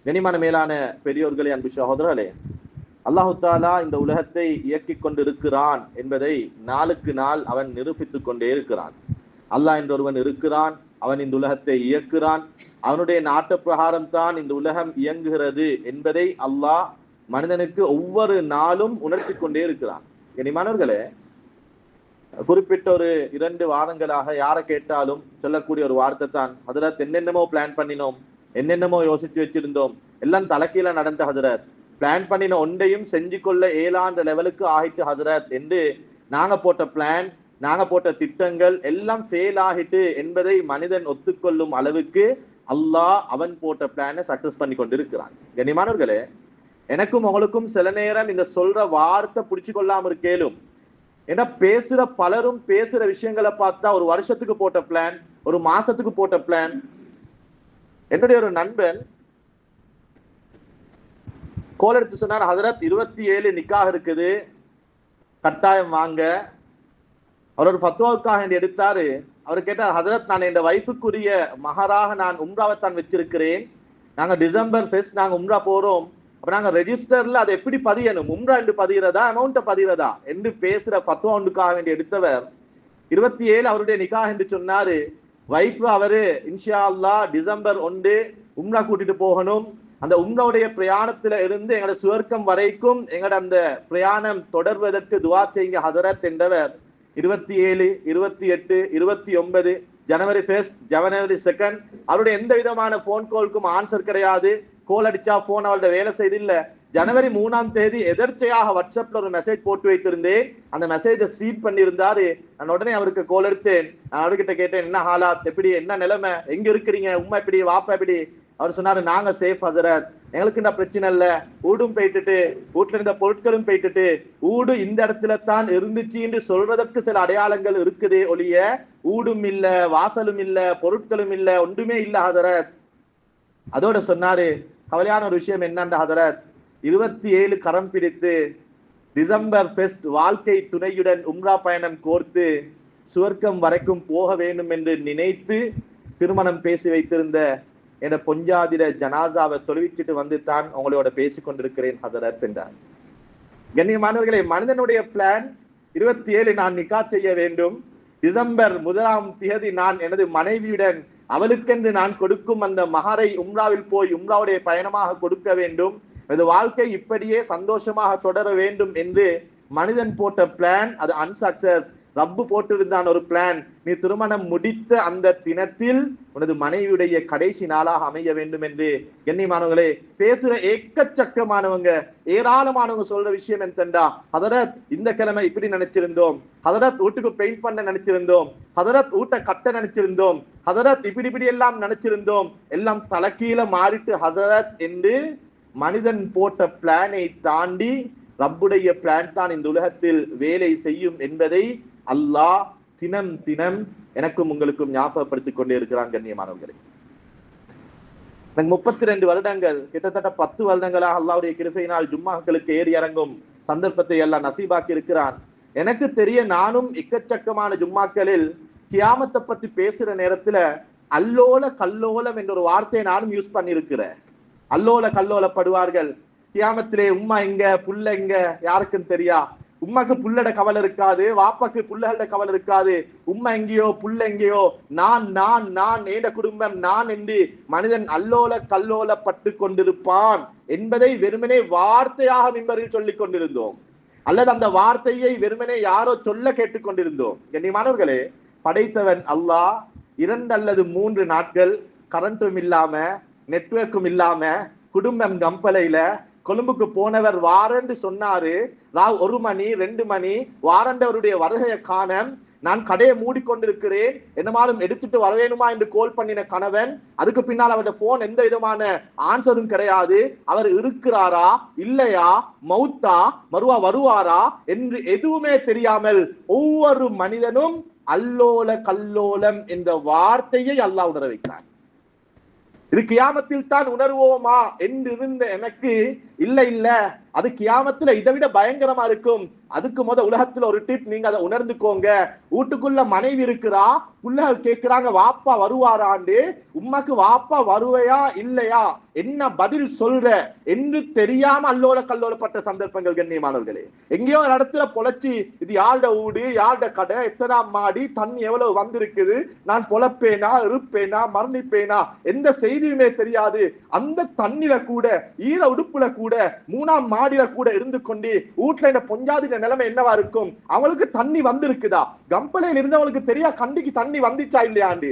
கனிமான மேலான பெரியோர்களே, அன்பு சகோதரர்களே, அல்லாஹு தாலா இந்த உலகத்தை இயக்கிக் கொண்டிருக்கிறான் என்பதை நாளுக்கு நாள் அவன் நிரூபித்துக் கொண்டே இருக்கிறான். அல்லாஹ் என்றொருவன் இருக்கிறான், அவன் இந்த உலகத்தை இயக்குகிறான், அவனுடைய நாட்டு பிரகாரம் தான் இந்த உலகம் இயங்குகிறது என்பதை அல்லாஹ் மனிதனுக்கு ஒவ்வொரு நாளும் உணர்த்தி கொண்டே இருக்கிறான். கனிமானவர்களே, குறிப்பிட்ட ஒரு 2 வாரங்களாக யாரை கேட்டாலும் சொல்லக்கூடிய ஒரு வார்த்தை தான், ஹதரத் என்னென்னமோ பிளான் பண்ணினோம், என்னென்னமோ யோசிச்சு வச்சிருந்தோம், எல்லாம் தலைக்கீழ நடந்த ஹதரத், பிளான் பண்ணின ஒன்றையும் செஞ்சு கொள்ள ஏழாண்டு லெவலுக்கு ஆகிட்டு ஹதரத் என்று நாங்க போட்ட பிளான், நாங்க போட்ட திட்டங்கள் எல்லாம் ஃபெயில் ஆகிட்டு என்பதை மனிதன் ஒத்துக்கொள்ளும் அளவுக்கு அல்லாஹ் அவன் போட்ட பிளானை சக்சஸ் பண்ணி கொண்டிருக்கிறான். கண்ணியமானவர்களே, எனக்கும் உங்களுக்கும் சில நேரம் இந்த சொல்ற வார்த்தை பிடிச்சு கொள்ளாம இருக்கேலும், ஏன்னா பேசுற பலரும் பேசுற விஷயங்களை பார்த்தா ஒரு வருஷத்துக்கு போட்ட பிளான், ஒரு மாசத்துக்கு போட்ட பிளான். என்னுடைய ஒரு நண்பன் கோல் எடுத்து சொன்னார், ஹதரத் 27 நிக்காஹ் இருக்குது, கட்டாயம் வாங்க. அவர் ஒரு ஃபத்வாவுக்காக எடுத்தாரு. அவர் கேட்டார், ஹதரத் நான் என் வைஃபுக்குரிய மகராக நான் உம்ராவைத்தான் வச்சிருக்கிறேன், நாங்க டிசம்பர் ஃபெஸ்ட் நாங்க உம்ரா போறோம், அப்ப நாங்க ரெஜிஸ்டர்ல அதை எப்படி பதியணும், உம்ரா என்று பதிகிறதா அமௌண்ட்டை பதிகிறதா என்று பேசுற ஃபத்வா ஒன்றுக்காக வேண்டி எடுத்தவர் 27 அவருடைய நிக்காஹ் என்று சொன்னாரு. வைஃப் அவரு இன்ஷா அல்லாஹ் டிசம்பர் 1 உம்ரா கூட்டிட்டு போகணும், அந்த உம்ராவுடைய பிரயாணத்துல இருந்து எங்களோட சுவர்க்கம் வரைக்கும் எங்களோட அந்த பிரயாணம் தொடர்வதற்கு துவா செய்யுங்க ஹதரத் என்றவர் 27, 28, 29 ஜனவரி 1, ஜனவரி 2 அவருடைய எந்த விதமான போன் கால்க்கும் ஆன்சர் கிடையாது. கோல் அடிச்சா போன் அவருடைய வேலை செய்து இல்ல. ஜனவரி 3 எதர்ச்சையாக வாட்ஸ்அப்ல ஒரு மெசேஜ் போட்டு வைத்திருந்தேன். அந்த மெசேஜை சீட் பண்ணியிருந்தாரு. நான் உடனே அவருக்கு கோல் எடுத்தேன். நான் அவர்கிட்ட கேட்டேன், என்ன ஹாலாத், எப்படி, என்ன நிலைமை, எங்க இருக்கிறீங்க, உம்மா எப்படி, வாப்பா எப்படி? அவர் சொன்னாரு, நாங்க சேஃப் ஹசரத், எங்களுக்கு இந்த பிரச்சனை இல்ல, ஊடும் போயிட்டுட்டு வீட்டுல இருந்த பொருட்களும் போயிட்டுட்டு ஊடு இந்த இடத்துல தான் இருந்துச்சுன்னு சொல்றதற்கு சில அடையாளங்கள் இருக்குதே ஒழிய ஊடும் இல்ல, வாசலும் இல்ல, பொருட்களும் இல்ல, ஒன்றுமே இல்ல ஹதரத். அதோட சொன்னாரு, கவலையான ஒரு விஷயம் என்னன்ற ஹதரத், 27 கரம் பிடித்து டிசம்பர் ஃபெஸ்ட் வாழ்க்கை துணையுடன் உம்ரா பயணம் கோர்த்து சுவர்க்கம் வரைக்கும் போக வேண்டும் என்று நினைத்து திருமணம் பேசி வைத்திருந்த என பொஞ்சாதிர ஜனாசாவை தொழுவிச்சுட்டு வந்து தான் உங்களோட பேசிக் கொண்டிருக்கிறேன் ஹதரத் என்றார். கண்ணியமானவர்களே, மனிதனுடைய பிளான் 27 நான் நிக்கா செய்ய வேண்டும், டிசம்பர் 1 நான் எனது மனைவியுடன் அவளுக்கென்று நான் கொடுக்கும் அந்த மகரை உம்ராவில் போய் உம்ராவுடைய பயணமாக கொடுக்க வேண்டும், எனது வாழ்க்கை இப்படியே சந்தோஷமாக தொடர வேண்டும் என்று மனிதன் போட்ட பிளான் அது அன்சக்சஸ். ரப்பு போட்டிருந்தான் ஒரு பிளான், நீ திருமணம் முடித்த அந்த தினத்தில் உனது மனைவியுடைய கடைசி நாளாக அமைய வேண்டும் என்று. கண்ணியமானவர்களே, பேசுற ஏக்கச்சக்கமானவங்க ஏராளமானவங்க சொல்ற விஷயம் என்னண்டா, ஹதரத் இந்த கிழமை இப்படி நினைச்சிருந்தோம், ஹதரத் வீட்டுக்கு பெயிண்ட் பண்ண நினைச்சிருந்தோம், ஹதரத் வீட்டை கட்ட நினைச்சிருந்தோம், ஹதரத் இப்படி எல்லாம் நினைச்சிருந்தோம், எல்லாம் தலைக்கீழ மாறிட்டு ஹதரத் என்று மனிதன் போட்ட பிளானை தாண்டி ரப்புடைய பிளான் தான் இந்த உலகத்தில் வேலை செய்யும் என்பதை அல்லாஹ் தினம் தினம் எனக்கும் உங்களுக்கும் ஞாபகப்படுத்திக் கொண்டே இருக்கிறான். கண்ணியமானவர்களே, 32 வருடங்கள், கிட்டத்தட்ட 10 வருடங்களாக அல்லாஹ்வுடைய கிருபையினால் ஜும்மாக்களுக்கு ஏறி இறங்கும் சந்தர்ப்பத்தை எல்லாம் நசீபாக்கி இருக்கிறான். எனக்கு தெரிய நானும் எக்கச்சக்கமான ஜும்மாக்களில் கியாமத்தை பத்தி பேசுற நேரத்துல அல்லோல கல்லோலம் என்ற ஒரு வார்த்தையை நானும் யூஸ் பண்ணியிருக்கிறேன். அல்லோல கல்லோலப்படுவார்கள். கியாமத்திலே உம்மா எங்க, புள்ள எங்க, யாருக்கும் தெரியா. உம்மாக்கு புள்ளட கவலை இருக்காது, வாப்பாக்கு புள்ளகள கவலை இருக்காது. உம்மா எங்கேயோ, புள்ள எங்கேயோ, நான் நான் நான் ஏண்ட குடும்பம் நான் என்று மனிதன் அல்லோல கல்லோலப்பட்டு கொண்டிருப்பான் என்பதை வெறுமனே வார்த்தையாக மிம்பரில் சொல்லிக் கொண்டிருந்தோம், அல்லது அந்த வார்த்தையை வெறுமனே யாரோ சொல்ல கேட்டுக்கொண்டிருந்தோம். கண்ணியமானவர்களே, படைத்தவன் அல்லாஹ் 2 அல்லது 3 நாட்கள் கரண்ட்டும் இல்லாம நெட்வொர்க்கும் இல்லாம குடும்பம் கம்பளையில கொழும்புக்கு போனவர் வாரண்டு சொன்னாரு. 1 மணி 2 மணி வாரண்டவருடைய வருகையை காண நான் கடையை மூடிக்கொண்டிருக்கிறேன், என்னமாலும் எடுத்துட்டு வரவேணுமா என்று கோல் பண்ணின கணவன், அதுக்கு பின்னால் அவருடைய போன் எந்த விதமான ஆன்சரும் கிடையாது. அவர் இருக்கிறாரா இல்லையா, மௌத்தா, மறுவா வருவாரா என்று எதுவுமே தெரியாமல் ஒவ்வொரு மனிதனும் அல்லோல கல்லோலம் என்ற வார்த்தையை அல்லாஹ் உணர வைக்கிறார். இது கியாமத்தில் தான் உணர்வோமா என்றிருந்த எனக்கு இல்ல இல்ல, அது கியாமத்துல இதை விட பயங்கரமா இருக்கும். அதுக்கு உலகத்துல ஒரு டிப், நீங்க அதை உணர்ந்துக்கோங்க. வீட்டுக்குள்ள மனைவி இருக்கிறா, புள்ளைகள் கேட்கிறாங்க வாப்பா வருவாராண்டு. உம்மாக்கு வாப்பா வருவையா இல்லையா, என்ன பதில் சொல்ற என்று தெரியாம அல்லோல கல்லோலப்பட்ட சந்தர்ப்பங்கள் கண்ணியமானவர்களே. எங்கேயோ ஒரு இடத்துல பொழைச்சி, இது யாருட வீடு, யாருட கடை, எத்தனாம் மாடி, தண்ணி எவ்வளவு வந்திருக்குது, நான் பொழப்பேனா இருப்பேனா மரணிப்பேனா எந்த செய்தியுமே தெரியாது. அந்த தண்ணில கூட, ஈர உடுப்புல கூட, 3ஆம் மாடியில கூட இருந்து கொண்டு வீட்டுல இந்த பொஞ்சாதி நிலைமை என்னவா இருக்கும்? அவங்களுக்கு தண்ணி வந்திருக்குதா? கம்பளையில் இருந்தவங்களுக்கு தெரியா கண்டிக்கு தண்ணி வந்துச்சா இல்லையாண்டு?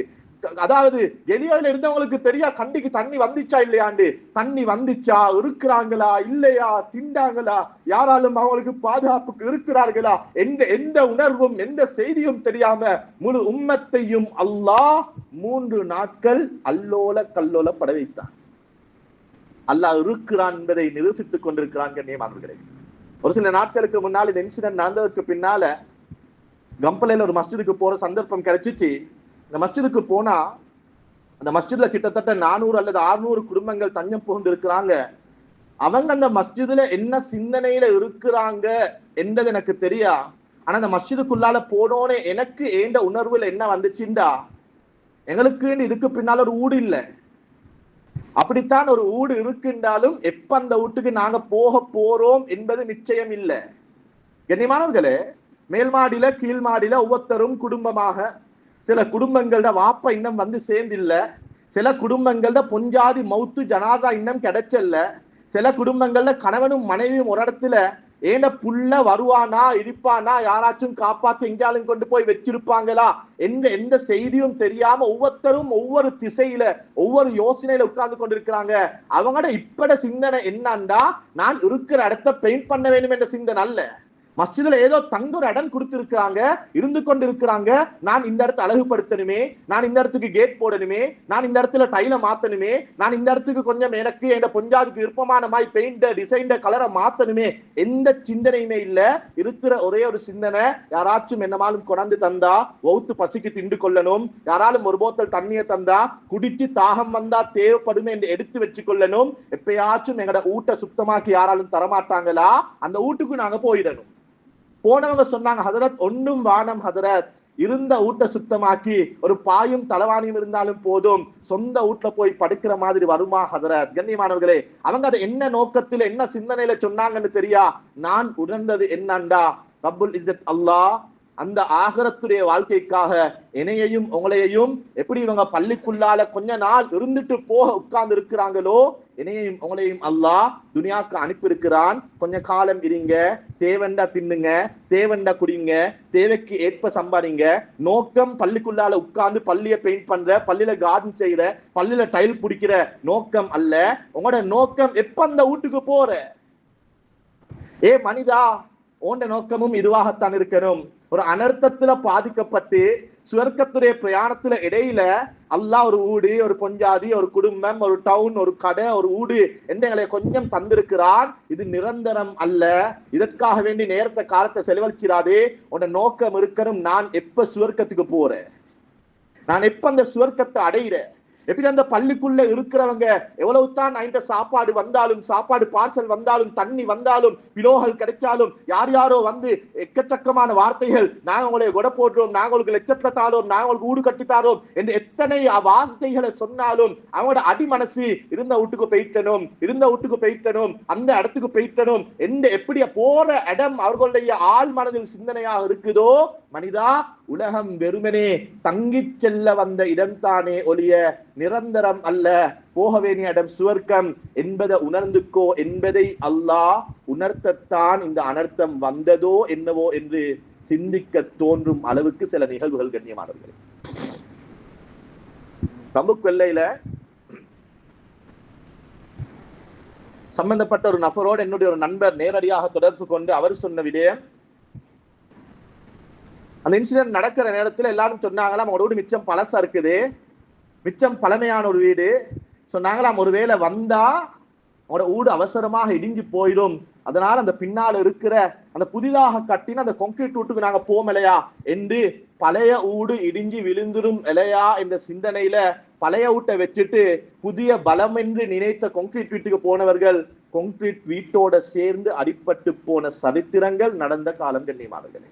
அதாவது எலியால இருந்தவங்களுக்கு தெரியா கண்டிக்கு தண்ணி வந்துச்சா இல்லையாண்டு? தண்ணி வந்துச்சா, இருக்கிறாங்களா இல்லையா, திண்டாங்களா, யாராலும் அவங்களுக்கு பாதுகாப்புக்கு இருக்கிறார்களா என்ற எந்த உணர்வும் எந்த செய்தியும் தெரியாம முழு உம்மத்தையும் அல்லாஹ் 3 நாட்கள் அல்லோல கல்லோல பட வைத்தார். அல்லாஹ் இருக்கிறான் என்பதை நிரூபித்துக் கொண்டிருக்கிறான் கண்ணியமானவர்களே. ஒரு சில நாட்களுக்கு முன்னால் இந்த இன்சிடென்ட் நடந்ததுக்கு பின்னால கம்பளையில ஒரு மஸ்ஜிதுக்கு போற சந்தர்ப்பம் கிடைச்சிச்சு. இந்த மஸ்ஜிதுக்கு போனா அந்த மஸ்ஜித்ல கிட்டத்தட்ட 400 அல்லது 600 குடும்பங்கள் தஞ்சம் புகுந்து இருக்கிறாங்க. அவங்க அந்த மஸ்ஜிதுல என்ன சிந்தனையில இருக்கிறாங்க என்றது எனக்கு தெரியா. ஆனா அந்த மஸ்ஜிதுக்குள்ளால போனோனே எனக்கு ஏண்ட உணர்வுல என்ன வந்துச்சுண்டா, எங்களுக்கு இதுக்கு பின்னால ஒரு ஊடு இல்லை. அப்படித்தான் ஒரு ஊடு இருக்குன்றாலும் எப்ப அந்த வீட்டுக்கு நாங்க போக போறோம் என்பது நிச்சயம் இல்லை. கண்ணியமானவர்களே, மேல் மாடியில கீழ் மாடியில ஒவ்வொருத்தரும் குடும்பமாக, சில குடும்பங்களோட வாப்ப இன்னும் வந்து சேர்ந்தில்ல, சில குடும்பங்களோட பொஞ்சாதி மௌத்து ஜனாசா இன்னும் கிடைச்சல்ல, சில குடும்பங்கள்ல கணவனும் மனைவியும் ஒரு இடத்துல ஏன புள்ள வருவானா இருப்பானா, யாராச்சும் காப்பாத்தி எங்கேயாலும் கொண்டு போய் வச்சிருப்பாங்களா என்ற எந்த செய்தியும் தெரியாம ஒவ்வொருத்தரும் ஒவ்வொரு திசையில ஒவ்வொரு யோசனையில உட்கார்ந்து கொண்டிருக்கிறாங்க. அவங்களோட இப்பட சிந்தனை என்னண்டா, நான் இருக்கிற இடத்த பெயிண்ட் பண்ண வேண்டும் என்ற சிந்தனை அல்ல. மஸ்ஜிதுல ஏதோ தங்க ஒரு இடம் கொடுத்திருக்கிறாங்க, இருந்து கொண்டு இருக்கிறாங்க. நான் இந்த இடத்தை அழகுபடுத்தணுமே, நான் இந்த இடத்துக்கு கேட் போடணுமே, நான் இந்த இடத்துல டைல மாத்தணுமே, நான் இந்த இடத்துக்கு கொஞ்சம் எனக்கு என் பொஞ்சாதுக்கு விருப்பமான மாதிரி பெயிண்ட் டிசைன் கலரை மாத்தணுமே, எந்த சிந்தனையுமே இல்ல. இருக்கிற ஒரே ஒரு சிந்தனை, யாராச்சும் என்னமாலும் கொண்டாந்து தந்தா வௌத்து பசிக்கு திண்டு கொள்ளணும், யாராலும் ஒரு போத்தல் தண்ணியை தந்தா குடிச்சு தாகம் வந்தா தேவைப்படுமே என்று எடுத்து வச்சு கொள்ளணும். எப்பயாச்சும் எங்கட ஊட்ட சுத்தமாக்கி யாராலும் தரமாட்டாங்களா, அந்த வீட்டுக்கு நாங்க போயிடணும். போனவங்க சொன்னாங்க, ஹதரத் ஒன்னும் வானம் ஹதரத், இருந்த வீட்டை சுத்தமாக்கி ஒரு பாயும் தலவாணியும் இருந்தாலும் போதும், சொந்த வீட்டுல போய் படுக்கிற மாதிரி வருமா ஹதரத்? கண்ணியமானவர்களே, அவங்க அதை என்ன நோக்கத்துல என்ன சிந்தனையில சொன்னாங்கன்னு தெரியா. நான் உணர்ந்தது என்னண்டா, ரப்புல் இஸ்ஸத் அல்லாஹ் அந்த ஆகிரத்துடைய வாழ்க்கைக்காக என்னையையும் உங்களையையும் எப்படி இவங்க பள்ளிக்குள்ளால கொஞ்ச நாள் இருந்துட்டு போக உட்கார்ந்து இருக்கிறாங்களோ, என்னையையும் உங்களையும் அல்லாஹ் துனியாக்கு அனுப்பி இருக்கிறான். கொஞ்ச காலம் இருங்க, தேவண்டா தின்னுங்க, தேவண்டா குடிங்க, தேவைக்கு ஏற்ப சம்பாதிங்க. நோக்கம் பள்ளிக்குள்ளால உட்கார்ந்து பள்ளிய பெயிண்ட் பண்ற, பள்ளியில கார்டன் செய்யற, பள்ளியில டைல் பிடிக்கிற நோக்கம் அல்ல. உங்களோட நோக்கம் எப்ப அந்த வீட்டுக்கு போற, ஏ மனிதா, உண்ட நோக்கமும் இதுவாகத்தான் இருக்கணும். ஒரு அனர்த்தத்துல பாதிக்கப்பட்டு சுவர்க்கத்துடைய பிரயாணத்துல இடையில அல்லாஹ் ஒரு வீடு, ஒரு பொஞ்சாதி, ஒரு குடும்பம், ஒரு டவுன், ஒரு கடை, ஒரு வீடு எங்களை கொஞ்சம் தந்திருக்கிறான். இது நிரந்தரம் அல்ல. இதற்காக வேண்டி நேரத்தை காலத்தை செலவழிக்கிறாதே. உன்ன நோக்கம் இருக்கணும், நான் எப்ப சுவர்க்கத்துக்கு போறேன், நான் எப்ப அந்த சுவர்க்கத்தை அடையிறேன். எப்படி அந்த பள்ளிக்குள்ள இருக்கிறவங்க எவ்வளவு தான் சாப்பாடு வந்தாலும், சாப்பாடு பார்சல் வந்தாலும், தண்ணி வந்தாலும், பிலோகள் கிடைச்சாலும், யார் யாரோ வந்து எக்கச்சக்கமான வார்த்தைகள், நாங்க உங்களை கொடை போடுறோம், நாங்க உங்களுக்கு லட்சத்துல தாரோம், நாங்க உங்களுக்கு ஊடு கட்டித்தாரோம் என்று எத்தனை வார்த்தைகளை சொன்னாலும் அவங்களோட அடிமனசு இருந்த வீட்டுக்கு போயிட்டனும், இருந்த வீட்டுக்கு போயிட்டனும், அந்த இடத்துக்கு போயிட்டனும் என்று எப்படி போற இடம் அவர்களுடைய ஆள் மனதில் சிந்தனையாக இருக்குதோ, மனிதா, உலகம் வெறுமனே தங்கி செல்ல வந்த இடம்தானே ஒழிய நிரந்தரம் அல்ல. போக வேண்டிய இடம் சுவர்க்கம் என்பதை உணர்ந்துக்கோ என்பதை அல்லாஹ் உணர்த்தத்தான் இந்த அனர்த்தம் வந்ததோ என்னவோ என்று சிந்திக்க தோன்றும் அளவுக்கு சில நிகழ்வுகள் கண்ணியமானவர்கள். கம்புக்கொல்லையில சம்பந்தப்பட்ட ஒரு நபரோடு என்னுடைய ஒரு நண்பர் நேரடியாக தொடர்பு கொண்டு அவர் சொன்ன விடயம், அந்த இன்சிடென்ட் நடக்கிற நேரத்தில் எல்லாரும் சொன்னாங்களாம், அவங்களோட வீடு மிச்சம் பழசா இருக்குது, மிச்சம் பழமையான ஒரு வீடு. சொன்னாங்களாம், ஒருவேளை வந்தா அவங்களோட வீடு அவசரமாக இடிஞ்சு போயிடும், அதனால அந்த பின்னால் இருக்கிற அந்த புதிதாக கட்டின அந்த கான்கிரீட் வீட்டுக்கு நாங்க போமலையா என்று, பழைய வீடு இடிஞ்சு விழுந்துடும் இலையா என்ற சிந்தனையில பழைய வீட்டை வச்சுட்டு புதிய பலம் என்று நினைத்த கான்கிரீட் வீட்டுக்கு போனவர்கள் கான்கிரீட் வீட்டோட சேர்ந்து அடிபட்டு போன சரித்திரங்கள் நடந்த காலம் கண்ணியமானவர்களே.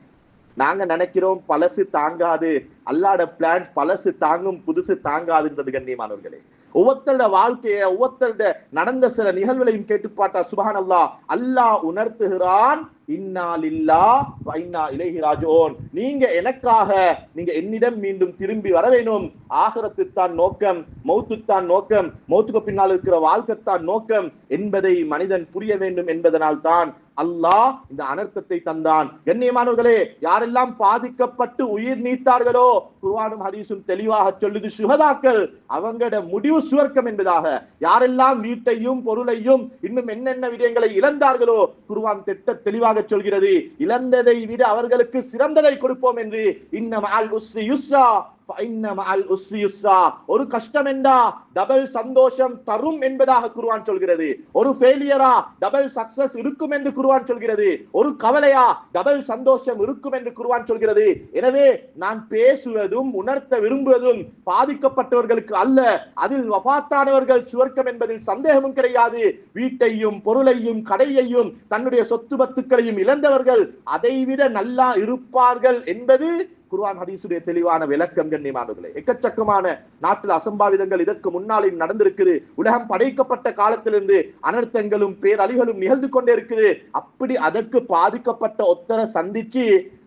நாங்க நினைக்கிறோம் பழசு தாங்காது, அல்லாட பிளான் பழசு தாங்கும் புதுசு தாங்காதுன்றது கண்ணியமானவர்களே. ஒவ்வொருத்தரோட வாழ்க்கைய ஒவ்வொருத்தரோட நடந்த சில நிகழ்வுகளையும் கேட்டு பார்த்தா சுப்ஹானல்லாஹ், அல்லாஹ் உணர்த்துகிறான், இன்னா லில்லாஹ் வ இன்னா இலைஹி ராஜிஊன். நீங்க எனக்காக நீங்க என்னிடம் மீண்டும் திரும்பி வர வேணும். ஆகிரத்து தான் நோக்கம், மௌத்து தான் நோக்கம், மௌத்துக்கு பின்னால் இருக்கிற வாழ்க்கை தான் நோக்கம் என்பதை மனிதன் புரிய வேண்டும் என்பதனால் தான் அல்லாஹ் இந்த அனர்த்தத்தை தந்தான். கண்ணியமானவர்களே, யாரெல்லாம் பாதிக்கப்பட்டு உயிர் நீத்தார்களோ, குர்ஆனும் ஹதீஸும் தெளிவாக சொல்லுது, சுஹதாக்கள் அவங்களோட முடிவு சுவர்க்கம் என்பதாக. யாரெல்லாம் வீட்டையும் பொருளையும் இன்னும் என்னென்ன விடயங்களை இழந்தார்களோ, குர்ஆன் தெளிவாக சொல்கிறது, இழந்ததை விட அவர்களுக்கு சிறந்ததை கொடுப்போம் என்று. இன்ன மஅல் உஸ்ரி யுஸ்ரா ஒரு கஷ்டம் என்றா டபுள் சந்தோஷம் தரும் என்பதாக குர்ஆன் சொல்கிறது. ஒரு ஃபெயிலியரா டபுள் சக்சஸ் இருக்கும் என்று குர்ஆன் சொல்கிறது. ஒரு கவலையா டபுள் சந்தோஷம் இருக்கும் என்று குர்ஆன் சொல்கிறது. எனவே நான் பேசுவதும் உணர்த்த விரும்புவதும் பாதிக்கப்பட்டவர்களுக்கு அல்ல, அதில் வஃபாத்தானவர்கள் சுவர்க்கம் என்பதில் சந்தேகமும் கிடையாது. வீட்டையும் பொருளையும் கடையையும் தன்னுடைய சொத்து பத்துக்களையும் இழந்தவர்கள் அதைவிட நல்லா இருப்பார்கள் என்பது குர்ஆன் ஹதீஸுடைய தெளிவான விளக்கம் கண்ணியமானவர்களே. எக்கச்சக்கமான நாட்டில் அசம்பாவிதங்கள் இதற்கு முன்னாலும் நடந்திருக்குது. உலகம் படைக்கப்பட்ட காலத்திலிருந்து அனர்த்தங்களும் பேரழிகளும் நிகழ்ந்து கொண்டே இருக்குது. அப்படி அதற்கு பாதிக்கப்பட்ட ஒத்தரை சந்திச்சு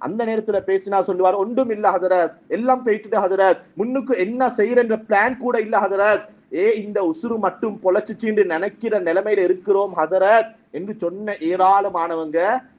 அந்த நேரத்துல பேசினா சொல்லுவார், ஒன்றும் இல்ல ஹதரத், எல்லாம் போயிட்டு ஹதரத், முன்னுக்கு என்ன செய்யற பிளான் கூட இல்ல ஹதரத், இந்த உசுறு மட்டும் பொழைச்சிச்சின்னு நினைக்கிற நிலைமையில இருக்கிறோம் ஹதரத் என்று சொன்ன ஏராளமானவங்க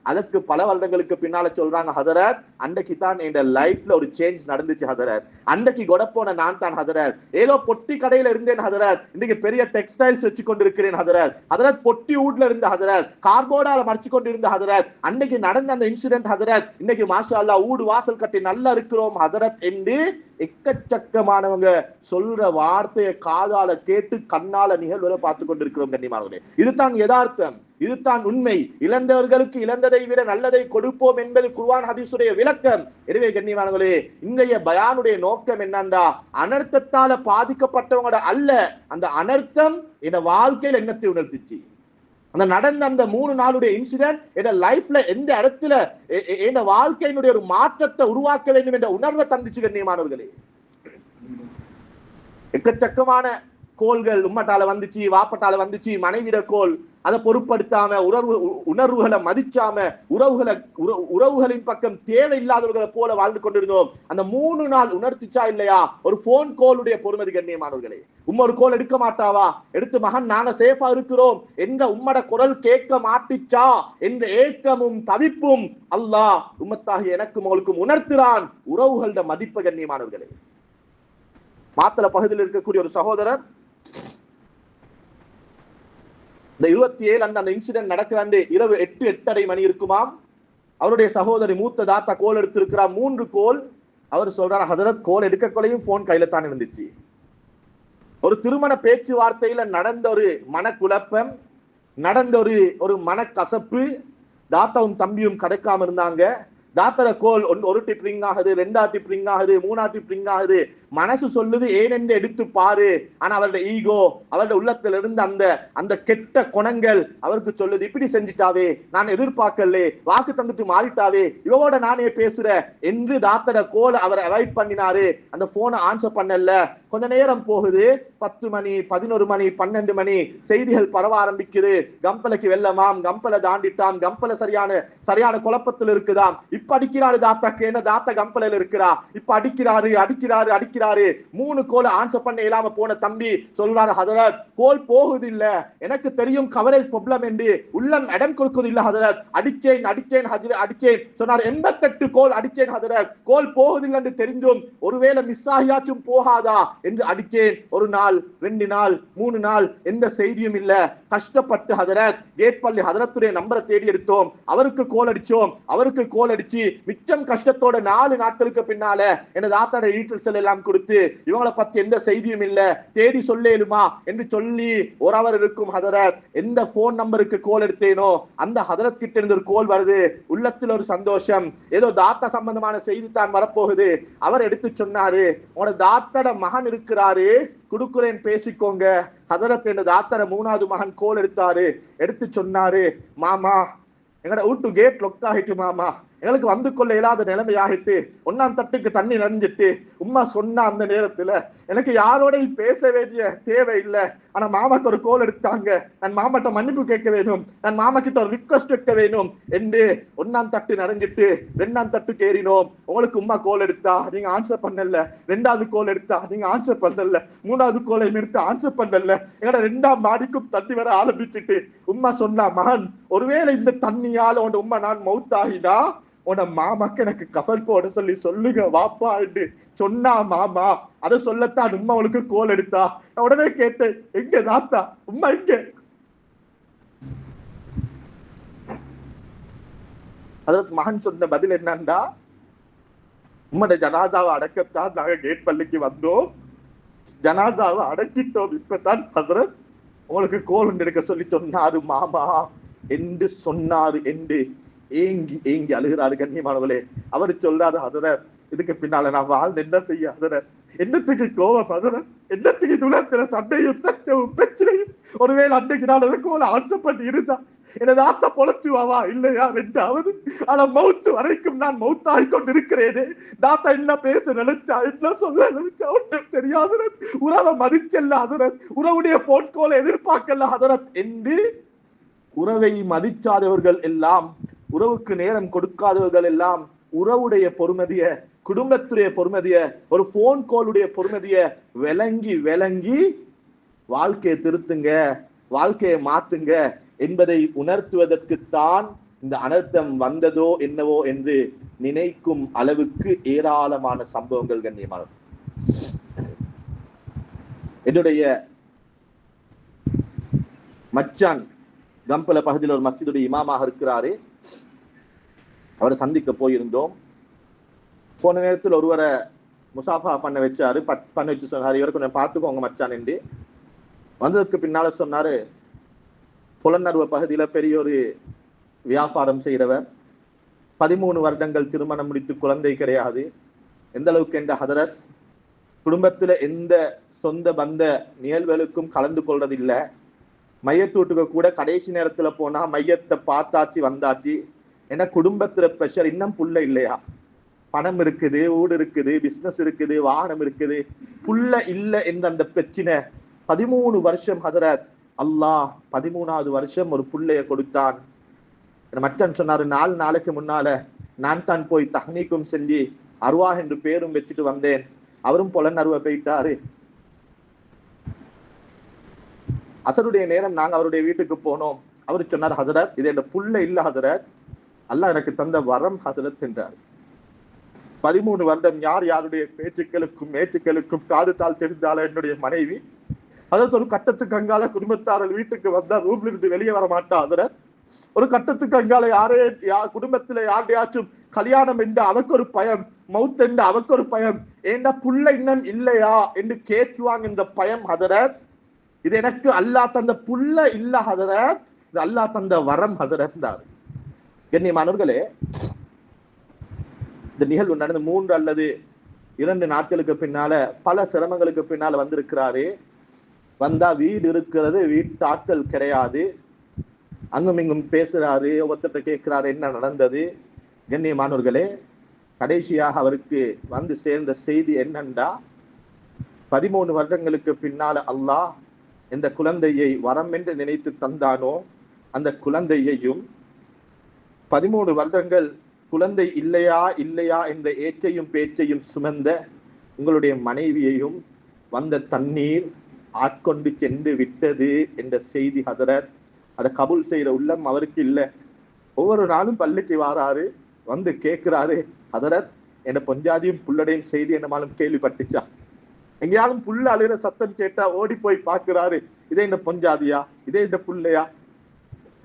அதற்கு பல வருடங்களுக்கு பின்னால சொல்றாங்க, ஹதரத் அன்றைக்கு தான் என் லைஃப்ல ஒரு சேஞ்ச் நடந்துச்சு ஹதரத், அன்றைக்கு கொடப்போன நான் தான் ஹதரத், ஏதோ பொட்டி கடையில இருந்தேன் ஹதரத், இன்னைக்கு பெரிய டெக்ஸ்டைல்ஸ் வச்சு கொண்டிருக்கிறேன் ஹதரத், ஹதரத் பொட்டி ஊட்ல இருந்த ஹதரத், கார்போர்டால மறைச்சு கொண்டு இருந்த ஹதரத், அன்னைக்கு நடந்த அந்த இன்சிடென்ட் ஹதரத், இன்னைக்கு மாஷா அல்லாஹ் ஊடு வாசல் கட்டி நல்லா இருக்கிறோம் ஹதரத் என்று எக்கச்சக்கமானவங்க சொல்ற வார்த்தையை காதால கேட்டு கண்ணால நிகழ்வுகளை பார்த்து கொண்டிருக்கிறோம் கண்ணியமானவர்களே. இதுதான் யதார்த்தம், இதுதான் உண்மை. இழந்தவர்களுக்கு இழந்ததை விட நல்லதை கொடுப்போம் என்பது குர்ஆன் ஹதீஸுடைய விளக்கம். எனவே கண்ணியமானவர்களே, இன்றைய பயானுடைய நோக்கம் என்னண்டா, அனர்த்தத்தால பாதிக்கப்பட்டவங்களோட அல்ல, அந்த அனர்த்தம் என் வாழ்க்கையில் என்னத்தை உணர்த்திச்சு, அந்த நடந்த அந்த 3 நாளுடைய இன்சிடென்ட் என் லைஃப்ல எந்த இடத்துல என் வாழ்க்கையினுடைய ஒரு மாற்றத்தை உருவாக்க வேண்டும் என்ற உணர்வை தந்துச்சு கண்ணியமானவர்களே. எக்கச்சக்கமான கோள்கள் உம்மட்டால வந்துச்சு, வாப்பட்டால வந்துச்சு, மனைவிட கோல், அதை பொருட்படுத்தாம உணர்வுகளை மதிச்சாம உறவுகளின் பக்கம் தேவையில்லாதவர்களை போல வாழ்ந்து கொண்டிருந்தோம். அந்த 3 நாள் உணர்த்திச்சா இல்லையா ஒரு போன் கோலுடைய பொறுமதி கண்ணியமானவர்களே. ஒரு கோல் எடுக்க மாட்டாவா, எடுத்து மகன் நாங்க சேஃபா இருக்கிறோம் என்ற உம்மட குரல் கேட்க மாட்டிச்சா என்ற ஏக்கமும் தவிப்பும் அல்லாஹ் உம்மத்தாகி எனக்கும் உங்களுக்கும் உணர்த்துறான். உறவுகளோட மதிப்பு கண்ணியமானவர்களே. மாத்தள பகுதியில் இருக்கக்கூடிய ஒரு சகோதரர், இந்த 27 அந்த இன்சிடென்ட் நடக்கிறாண்டு இரவு 8-8:30 மணி இருக்குமாம். அவருடைய சகோதரி மூத்த தாத்தா கோல் எடுத்திருக்கிறார், 3 கோல். அவர் சொல்றார், ஹதரத் கோல் எடுக்கக்கொள்ளையும் போன் கையில தான் இருந்துச்சு. ஒரு திருமண பேச்சுவார்த்தையில நடந்த ஒரு மனக்குழப்பம், நடந்த ஒரு மனக்கசப்பு, தாத்தாவும் தம்பியும் கிடைக்காம இருந்தாங்க. தாத்தர கோல் ஒரு டிப் ரிங் ஆகுது, 2 டிப் ரிங் ஆகுது, 3 டிப் ரிங் ஆகுது. மனசு சொல்லுது ஏனென்று எடுத்து பாரு. ஆனா அவருடைய ஈகோ, அவருடைய உள்ளத்துல இருந்து அந்த கெட்ட குணங்கள் அவருக்கு சொல்லுது, இப்படி செஞ்சுட்டாவே, நான் எதிர்பார்க்கலே, வாக்கு தந்துட்டு மாறிட்டாவே, இவவோட நானே பேசுற என்று தாத்தர கோல் அவரை அவாய்ட் பண்ணினாரு. அந்த போனை ஆன்சர் பண்ணல. கொஞ்ச நேரம் போகுது, 10 மணி, 11 மணி, 12 மணி, செய்திகள் பரவ ஆரம்பிக்குது. கம்பலைக்கு வெள்ளமாம், கம்பலை தாண்டிட்டாம், கம்பல சரியான குழப்பத்தில் இருக்குதாம். இப்ப அடிக்கிறாரு தாத்தாக்கு, என்ன தாத்தா கம்பலையில இருக்கிறா, இப்ப அடிக்கிறாரு. 3 கோல் ஆன்சர் பண்ண இல்லாம போன தம்பி சொல்றாரு, ஹதரத் கோல் போகுது இல்ல, எனக்கு தெரியும் கவலை ப்ராப்ளம் என்று உள்ளம் இடம் கொடுக்குது இல்ல ஹதரத், அடிச்சேன் சொன்னார். 88 கோல் அடிச்சேன் ஹதரத், கோல் போகுதில்லை என்று தெரிந்தும் ஒருவேளை மிஸ் ஆகியாச்சும் போகாதா என்று அடிச்சேன். 1 நாள், 2 நாள், 3 நாள், எந்த செய்தியும் இல்ல. கஷ்டப்பட்டு ஹதரத் கேட் பள்ளி ஹதரத்துடைய நம்பரை தேடி எடுத்தோம், அவருக்கு கோல் அடிச்சு மிச்சம் கஷ்டத்தோட 4 நாட்களுக்கு பின்னால எனது ஆத்தாட டீட்டெயில்ஸ் எல்லாம் கொடுத்து இவங்களை பத்தி எந்த செய்தியும் இல்ல, தேடி சொல்லேலுமா என்று சொல்லி ஒரு அவர் இருக்கும் ஹதரத். எந்த போன் நம்பருக்கு கோல் எடுத்தேனோ அந்த ஹதரத் கிட்ட இருந்து ஒரு கோல் வருது. உள்ளத்தில் ஒரு சந்தோஷம், ஏதோ தாத்தா சம்பந்தமான செய்தி தான் வரப்போகுது. அவர் எடுத்து சொன்னாரு, உங்களோட தாத்தட மகன் இருக்கிறாரு, குடுக்குறேன் பேசிக்கோங்க. ஹதரத் என்ற தாத்தட 3வது மகன் கோல் எடுத்தாரு. எடுத்து சொன்னாரு, மாமா எங்கட வீட்டு கேட் லொக் ஆகிட்டு மாமா, எங்களுக்கு வந்து கொள்ள இயலாத நிலைமை ஆகிட்டு, 1ஆம் தட்டுக்கு தண்ணி நனைஞ்சிட்டு. உம்மா சொன்ன அந்த நேரத்துல எனக்கு யாரோடையும் பேச வேண்டிய தேவை இல்லை. ஆனா மாமாக்கு ஒரு கோல் எடுத்தாங்க, நான் மாமாட்ட மன்னிப்பு கேட்க வேணும், நான் மாமா கிட்ட ஒரு ரிக்வஸ்ட் வைக்க வேணும் என்று 1ஆம் தட்டு நனைஞ்சிட்டு 2ஆம் தட்டுக்கு ஏறினோம். உங்களுக்கு உம்மா கோல் எடுத்தா நீங்க ஆன்சர் பண்ணல, 2வது கோல் எடுத்தா நீங்க ஆன்சர் பண்ணல, 3வது கோலை எடுத்து ஆன்சர் பண்ணல. எங்கட 2ஆம் மாடிக்கும் தண்ணி வர ஆரம்பிச்சுட்டு உம்மா சொன்னா, மகன் ஒருவேளை இந்த தண்ணியால உன் உம்மா நான் மௌத்தாகினா உன மாமாக்கு எனக்கு கஃன் போட சொல்லி சொல்லுங்க வாப்பா என்று சொன்னா மாமா. அதை சொல்லத்தான் உம்மா அவளுக்கு கோல் எடுத்தா. நான் உடனே கேட்டேன், எங்க தாத்தா உம்மா எங்க? அதற்கு மகன் சொன்ன பதில் என்னன்னா, உம்மோட ஜனாசாவை அடக்கத்தான் நாங்க கேட் பள்ளிக்கு வந்தோம், ஜனாசாவை அடக்கிட்டோம், இப்பதான் ஹசரத் உங்களுக்கு கோல் எடுக்க சொல்லி சொன்னாரு மாமா என்று சொன்னாரு என்று ஏங்கி ஏங்கி அழுகிறாரு. கண்ணியமானவர்களே, அவர் சொல்றாரு, ஹசரத் இதுக்கு பின்னால நான் வாழ்ந்து என்ன செய்ய ஹசரத், என்னத்துக்கு கோபம் ஹசரத், என்னத்துக்கு துளத்துல சண்டையும் சச்சவும் பிரச்சனையும். ஒருவேளை அன்றைக்கு நான் அதுக்கு ஆன்சர் பண்ணி இருந்தா எனது ஆத்த பொழைச்சுவாவா இல்லையா 2வது. ஆனா மௌத்து வரைக்கும் நான் மௌத்தாகி கொண்டு இருக்கிறேனே, தாத்தா என்ன பேச நினைச்சா என்ன சொல்ல நினைச்சா ஒன்றும் தெரியாது. உறவை மதிச்சல்ல ஹசரத், உறவுடைய போன் கோலை எதிர்பார்க்கல ஹசரத் என்று உறவை மதிச்சாதவர்கள் எல்லாம், உறவுக்கு நேரம் கொடுக்காதவர்கள் எல்லாம் உறவுடைய பொறுமதிய, குடும்பத்துடைய பொறுமதிய, ஒரு போன் கோலுடைய பொறுமதிய விளங்கி விளங்கி வாழ்க்கையை திருத்துங்க, வாழ்க்கையை மாத்துங்க என்பதை உணர்த்துவதற்குத்தான் இந்த அனர்த்தம் வந்ததோ என்னவோ என்று நினைக்கும் அளவுக்கு ஏராளமான சம்பவங்கள் கண்ணியமான. என்னுடைய மச்சான் கம்பல பகுதியில் ஒரு மஸ்ஜிதுடைய இமாமாக இருக்கிறாரு. அவரை சந்திக்க போயிருந்தோம். போன நேரத்தில் ஒருவரை முசாஃபா பண்ண வச்சாரு, பண்ண வச்சு சொன்னாரு, இவரை கொஞ்சம் பார்த்துக்கோங்க மச்சான் என்று. வந்ததுக்கு பின்னால சொன்னாரு, புலனறுவ பகுதியில பெரிய ஒரு வியாபாரம் செய்கிறவர், 13 வருடங்கள் திருமணம் முடித்து குழந்தை கிடையாது. எந்த அளவுக்கு என்ற ஹதரத் குடும்பத்துல எந்த சொந்த பந்த நிகழ்வுகளுக்கும் கலந்து கொள்றதில்லை. மையத்தூட்டுக்கு கூட கடைசி நேரத்துல போனா மையத்தை பார்த்தாச்சு வந்தாச்சு. ஏன்னா குடும்பத்துல பிரஷர், இன்னும் புள்ள இல்லையா, பணம் இருக்குது, ஊடு இருக்குது, பிசினஸ் இருக்குது, வாகனம் இருக்குது, புள்ள இல்லை என்ற அந்த பிரச்சனை. 13 வருஷம் ஹதரத், அல்லாஹ் 13வது வருஷம் ஒரு புள்ளைய கொடுத்தான். மச்சான் சொன்னாரு, 4 நாளைக்கு முன்னால நான் தான் போய் தஹ்னீக்கும் செஞ்சு அருவா என்று பேரும் வச்சுட்டு வந்தேன். அவரும் புலனறுவ போயிட்டாரு. அசருடைய நேரம் நாங்க அவருடைய வீட்டுக்கு போனோம். அவரு சொன்னார், ஹசரத் இது என் புள்ள இல்ல ஹசரத், அல்லாஹ் எனக்கு தந்த வரம் ஹசரத் என்றார். 13 வருடம் யார் யாருடைய பேச்சுக்களுக்கும் காது தாள் தெரிந்தால என்னுடைய மனைவி. அதற்கு ஒரு கட்டத்துக்கு அங்கால குடும்பத்தாரர் வீட்டுக்கு வந்தா ரூம்ல இருந்து வெளியே வர மாட்டா ஹசரத். ஒரு கட்டத்துக்கு அங்கால குடும்பத்துல யாரையாச்சும் கல்யாணம் என்று அவக்கு ஒரு பயம், மவுத் என்று அவக்கு ஒரு பயம், ஏண்டா புள்ள இன்னும் இல்லையா என்று கேட்டுவாங்க என்ற பயம் ஹசரத். இது எனக்கு அல்லாஹ் தந்த புள்ள இல்ல ஹசரத், இது அல்லாஹ் தந்த வரம் ஹசரத். கண்ணியமானவர்களே, இந்த நிகழ்வு நடந்து 3 அல்லது 2 நாட்களுக்கு பின்னால பல சிரமங்களுக்கு பின்னால வந்திருக்கிறாரு. வந்தா வீடு இருக்கிறது, வீட்டு ஆட்கள் கிடையாது. அங்கும் இங்கும் பேசுறாரு, ஒருத்தட்ட கேட்கிறாரு என்ன நடந்தது. கண்ணியமானவர்களே, கடைசியாக அவருக்கு வந்து சேர்ந்த செய்தி என்னண்டா, 13 வருடங்களுக்கு பின்னால அல்லாஹ் இந்த குழந்தையை வரம் என்று நினைத்து தந்தானோ அந்த குழந்தையையும் 13 வருடங்கள் குழந்தை இல்லையா இல்லையா என்ற ஏச்சையும் பேச்சையும் சுமந்த உங்களுடைய மனைவியையும் வந்த தண்ணீர் ஆட்கொண்டு சென்று விட்டது என்ற செய்தி ஹதரத். அதை கபூல் செய்யற உள்ளம் அவருக்கு இல்லை. ஒவ்வொரு நாளும் பள்ளிக்கு வாராரு, வந்து கேட்கிறாரு, ஹதரத் என்ற பொஞ்சாதியும் புள்ளடையும் செய்தி என்னமாலும் கேள்விப்பட்டுச்சா? எங்கேயாலும் புள்ள அழுகிற சத்தம் கேட்டா ஓடி போய் பார்க்கிறாரு, இதே இந்த பொஞ்சாதியா, இதே இந்த புள்ளையா?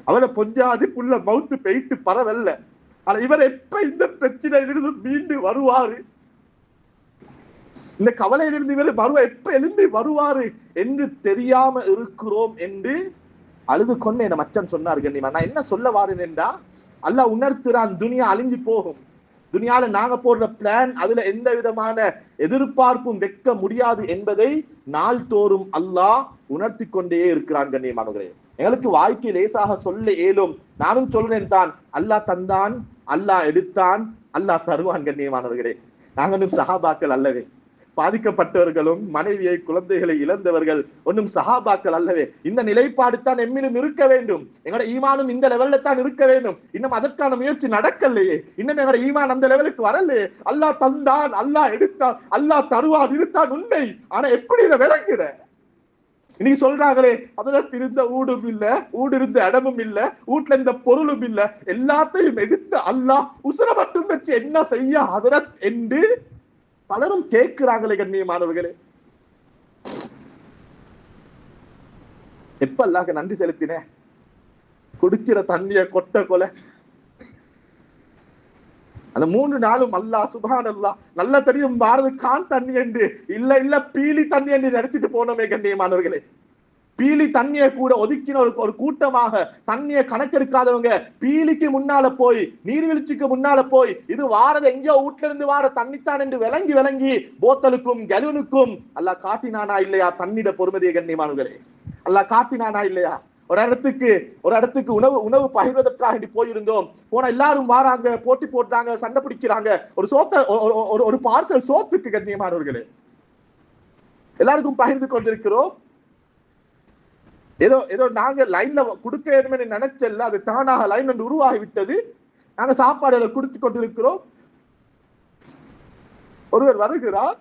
அவனை பொஞ்சாதி புள்ள மவுத்து போயிட்டு பரவல்ல. ஆனா இவர் எப்ப இந்த பிரச்சனையிலிருந்து மீண்டு வருவாரு? இந்த கவலையிலிருந்து இவர் எப்ப எழுந்து வருவாரு என்று தெரியாம இருக்கிறோம் என்று அழுது கொண்டு என் மச்சன் சொன்னார். கண்ணியமா, நான் என்ன சொல்ல வாரேன் என்றா, அல்லாஹ் உணர்த்துறான், துனியா அழிஞ்சு போகும். துனியால நாங்க போடுற பிளான் அதுல எந்த விதமான எதிர்பார்ப்பும் வைக்க முடியாது என்பதை நாள்தோறும் அல்லாஹ் உணர்த்தி கொண்டே இருக்கிறான். கண்ணியமானவர்களே, எங்களுக்கு வாழ்க்கை லேசாக சொல்ல இயலும். நானும் சொல்றேன் தான், அல்லாஹ் தந்தான், அல்லாஹ் எடுத்தான், அல்லாஹ் தருவான். கண்ணியமானவர்களே, நாங்களும் சஹாபாக்கள் அல்லவே? பாதிக்கப்பட்டவர்களும் மனைவியை குழந்தைகளை இழந்தவர்கள் ஒன்றும் சஹாபாக்கள் அல்லவே? இந்த நிலைப்பாடு தான் எம்மிலும் இருக்க வேண்டும். எங்களோட ஈமானும் இந்த லெவல்ல தான் இருக்க வேண்டும். இன்னும் அதற்கான முயற்சி நடக்கலையே. இன்னும் எங்களோட ஈமான் அந்த லெவலுக்கு வரலையே. அல்லாஹ் தந்தான், அல்லாஹ் எடுத்தான், அல்லாஹ் தருவான், இதுதான் உண்மை. ஆனா எப்படி இதை விளங்குற? இன்னைக்கு சொல்றாங்களே, அதுல இருந்த ஊடும் இல்ல, ஊடு இருந்த இடமும் இல்ல, வீட்டுல இருந்த பொருளும் இல்ல, எல்லாத்தையும் எடுத்து அல்லாஹ் உசுர மட்டும் வச்சு என்ன செய்ய ஹதரத் என்று பலரும் கேட்கிறாங்களே. கண்ணியமானவர்களே, எப்ப அல்லாஹ்க்கு நன்றி செலுத்தின? குடிக்கிற தண்ணிய கொட்ட கொலை அந்த 3 நாளும் அல்லாஹ் சுப்ஹானல்லாஹ் நல்ல தண்ணியும் பாரத கான் தண்ணி என்று இல்ல பீலி தண்ணி என்று நினைச்சிட்டு போனோமே. கண்ணியமானவர்களே, பீலி தண்ணியை கூட ஒதுக்கின ஒரு கூட்டமாக, தண்ணியை கணக்கெடுக்காதவங்க பீலிக்கு முன்னால போய், நீர்வீழ்ச்சிக்கு முன்னால போய், இது வாரது எங்கேயோ வீட்டுல இருந்து வார தண்ணித்தான் என்று விளங்கி போத்தலுக்கும் கெலுனுக்கும் அல்லாஹ் காட்டினானா இல்லையா தண்ணிட பொறுமதியை? கண்ணியமானவர்களே, அல்லாஹ் காட்டினானா இல்லையா? ஒரு இடத்துக்கு உணவு பகிர்வதற்காக போயிருந்தோம். போன எல்லாரும் வாராங்க, போட்டி போட்டாங்க, சண்டை பிடிக்கிறாங்க. ஒரு பார்சல் சோத்துக்கு. கண்ணியமானவர்களே, எல்லாருக்கும் பகிர்ந்து கொண்டிருக்கிறோம். ஏதோ நாங்க லைன்ல கொடுக்க வேண்டும் நினைச்சல, அது தானாக லைன் என்று உருவாகி விட்டது. நாங்க சாப்பாடுகளை கொடுத்து கொண்டிருக்கிறோம். ஒருவர் வருகிறார்,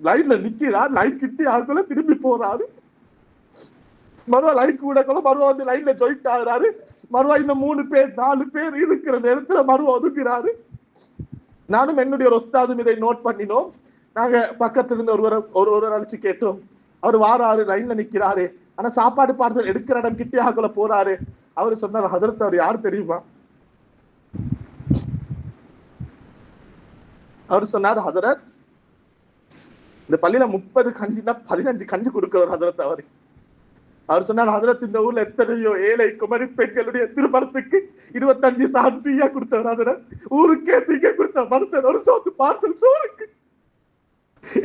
லைன்ல நிக்கிறார், லைன் கிட்டி ஆகுல திரும்பி போறாரு. மறுவா லைன் கூட மறுவா வந்து லைன்ல ஜாயிண்ட் ஆகுறாரு. மறுவா இன்னும் 3 பேர் 4 பேர் இருக்கிற நேரத்துல மறுவா ஒதுக்குறாரு. நானும் என்னுடைய ஒரு உஸ்தாதும் இதை நோட் பண்ணினோம். நாங்க பக்கத்துல இருந்து ஒருவர் அழைச்சு கேட்டோம். அவர் வாராரு, லைன்ல நிக்கிறாரு, ஆனா சாப்பாடு பார்சல் எடுக்கிற இடம் கிட்டே ஆகல போறாரு. அவரு சொன்னார், ஹதரத் அவர் யாரு தெரியுமா? அவர் சொன்னார், ஹதரத் இந்த பள்ளியில 30 கஞ்சினா 15 கஞ்சி கொடுக்கிறவர் ஹதரத். அவர் சொன்னார், ஹதரத் இந்த ஊர்ல எத்தனையோ ஏழை குமரி பெண்களுடைய திருமணத்துக்கு 25 சான் ஃப்ரீயா கொடுத்தவர் ஹதரத். ஊருக்கே தீங்க கொடுத்த மனுஷன் ஒரு சோத்து பார்சல் சோறுக்கு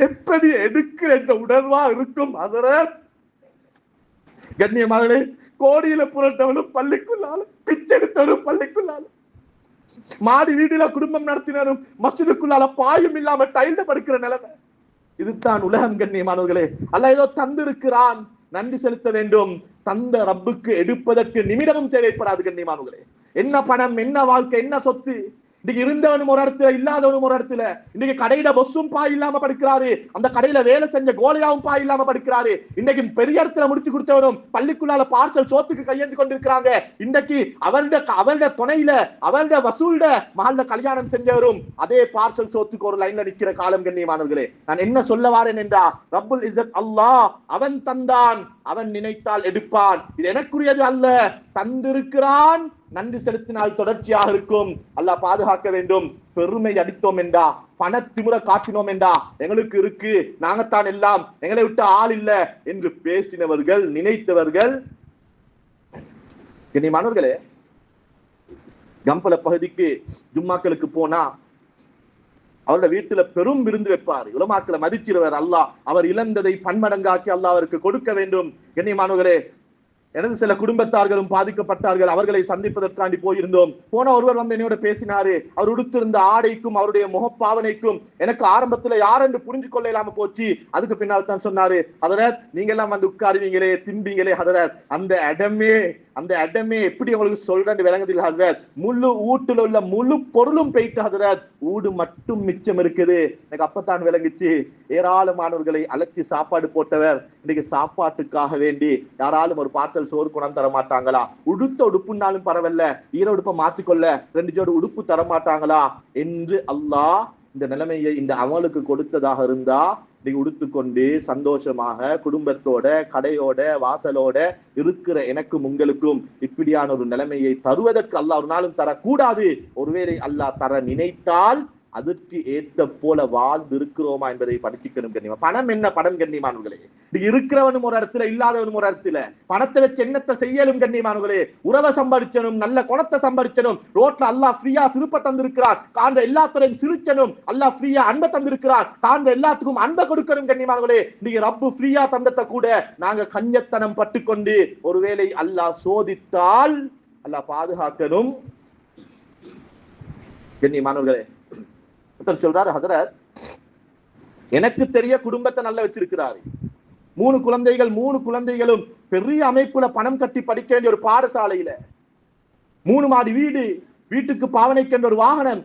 எப்படி எடுக்கிற என்ற உணர்வா இருக்கும் ஹதரத். கண்ணியமானே, கோடியில புரட்டவனும் பள்ளிக்குள்ளால, பிச்செடுத்தவனும் பள்ளிக்குள்ளால, மாடி வீடுல குடும்பம் நடத்தினரும் மஸ்ஜிதுக்குள்ளால பாயும் இல்லாம டைல்ல படுக்கிற நிலைமை. இதுதான் உலகம். கண்ணியமானவர்களே, அல்லாஹ் ஏதோ தந்திருக்கிறான், நன்றி செலுத்த வேண்டும். தந்த ரப்புக்கு எடுப்பதற்கு நிமிடமும் தேவைப்படாது. கண்ணியமானவர்களே, என்ன பணம், என்ன வாழ்க்கை, என்ன சொத்து. இன்னைக்கு இருந்தவனும் ஒரு இடத்துல, இல்லாதவனும் ஒரு இடத்துல. இன்னைக்கு கடையில பொஸ்ஸும் பாய் இல்லாம படுக்கிறாரு, அந்த கடையில வேலை செஞ்ச கோலியாவும் பாய் இல்லாம படுக்கிறாரு. இன்னைக்கு பெரிய இடத்துல முடிச்சு கொடுத்தவனும் பள்ளிக்குள்ளால பார்சல் சோத்துக்கு கையேந்தி கொண்டிருக்கிறாங்க. இன்னைக்கு அவருடைய துணையில, அவருடைய வசூல்ட மகள்ல கல்யாணம் செஞ்சவரும் அதே பார்சல் சோத்துக்கு ஒரு லைன்ல நிக்கிற காலம். கண்ணியமானவர்களே, நான் என்ன சொல்ல வாரேன் என்றா, ரப்புல் இஸ்ஸத் அல்லாஹ் அவன் தந்தான், அவன் நினைத்தால் எடுப்பான். இது எனக்குரியது அல்ல, தந்திருக்கிறான். நன்றி செலுத்தினால் தொடர்ச்சியாக இருக்கும். அல்லாஹ் பாதுகாக்க வேண்டும். பெருமை அடித்தோம் என்றா, பணத்திமுறை காட்டினோம் என்றா, எங்களுக்கு இருக்கு, நாங்கத்தான் எல்லாம், எங்களை விட்டு ஆள் இல்ல என்று பேசினவர்கள், நினைத்தவர்கள். கண்ணியமானவர்களே, கம்பல பகுதிக்கு ஜும்மாக்களுக்கு போனா அவருடைய வீட்டுல பெரும் விருந்து வைப்பார். உலமாக்களை மதிச்சிருவர் அல்லாஹ். அவர் இழந்ததை பன்மடங்காக்கி அல்லாஹ் அவருக்கு கொடுக்க வேண்டும். கண்ணியமானவர்களே, எனது சில குடும்பத்தார்களும் பாதிக்கப்பட்டார்கள். அவர்களை சந்திப்பதற்காண்டி போயிருந்தோம். போன ஒருவர் வந்து என்னோட பேசினாரு. அவர் உடுத்திருந்த ஆடைக்கும் அவருடைய முகப்பாவனைக்கும் எனக்கு ஆரம்பத்துல யார் என்று புரிஞ்சு கொள்ள இல்லாம போச்சு. அதுக்கு பின்னால் தான் சொன்னாரு, ஹதரத் நீங்க எல்லாம் வந்து உட்காருவீங்களே, திம்பீங்களே ஹதரத், அந்த இடமே எப்படி உங்களுக்கு சொல்றேன்னு விளங்குதில்லை ஹதரத். முழு வீட்டுல உள்ள முழு பொருளும் போயிட்டு ஹதரத், ஊடு மட்டும் மிச்சம் இருக்குது. எனக்கு அப்பத்தான் விளங்குச்சு, ஏராளமானவர்களை அழைச்சி சாப்பாடு போட்டவர் இன்னைக்கு சாப்பாட்டுக்காக வேண்டி யாராலும் ஒரு பார்சல் சோறு கொண்டு தர மாட்டாங்களா? உடுத்த உடுப்புனாலும் பரவாயில்ல, ஈர உடுப்பை மாத்திக்கொள்ள 2 ஜோடு உடுப்பு தர மாட்டாங்களா என்று அல்லாஹ் இந்த நிலைமையை இந்த அமலுக்கு கொடுத்ததாக இருந்தா, இன்னைக்கு உடுத்துக்கொண்டு சந்தோஷமாக குடும்பத்தோட, கடையோட, வாசலோட இருக்கிற எனக்கும் உங்களுக்கும் இப்படியான ஒரு நிலைமையை தருவதற்கு அல்லாஹ் ஒரு நாளும் தரக்கூடாது. ஒருவேளை அல்லாஹ் தர நினைத்தால் அதற்கு ஏற்ற போல வாழ்ந்து இருக்கிறோமா என்பதை படிச்சுக்கணும் கண்ணியமா. பணம் என்ன படம் கண்ணியமானவர்களே? இருக்கிறவனும் ஒரு இடத்துல, இல்லாதவனும் ஒரு இடத்துல. பணத்தை வச்சு என்னத்தை செய்யலும் கண்ணியமானவர்களே? உறவை சம்பாதிச்சனும், நல்ல குணத்தை சம்பாதிச்சனும். ரோட்ல அல்லாஹ் ஃப்ரீயா சிரிப்பை தந்திருக்கிறார், காண்ற எல்லாத்துறையும் சிரிச்சனும். அல்லாஹ் ஃப்ரீயா அன்பை தந்திருக்கிறார், காண்ற எல்லாத்துக்கும் அன்பை கொடுக்கணும் கண்ணியமானவர்களே. நீங்க ரப்பு ஃப்ரீயா தந்தத்தை கூட நாங்க கஞ்சத்தனம் பட்டுக்கொண்டு ஒருவேளை அல்லாஹ் சோதித்தால் அல்லாஹ் பாதுகாக்கணும் கண்ணியமானவர்களே. சொல்றாரு ஹதரத், எனக்கு தெரிய குடும்பத்தை நல்லா வச்சிருக்கிறாரு. 3 குழந்தைகள், 3 குழந்தைகளும் பெரிய அமைப்புல பணம் கட்டி படிக்க வேண்டிய ஒரு பாடசாலையில 3 மாடி வீடு, வீட்டுக்கு பாவனைக்கு என்ற ஒரு வாகனம்,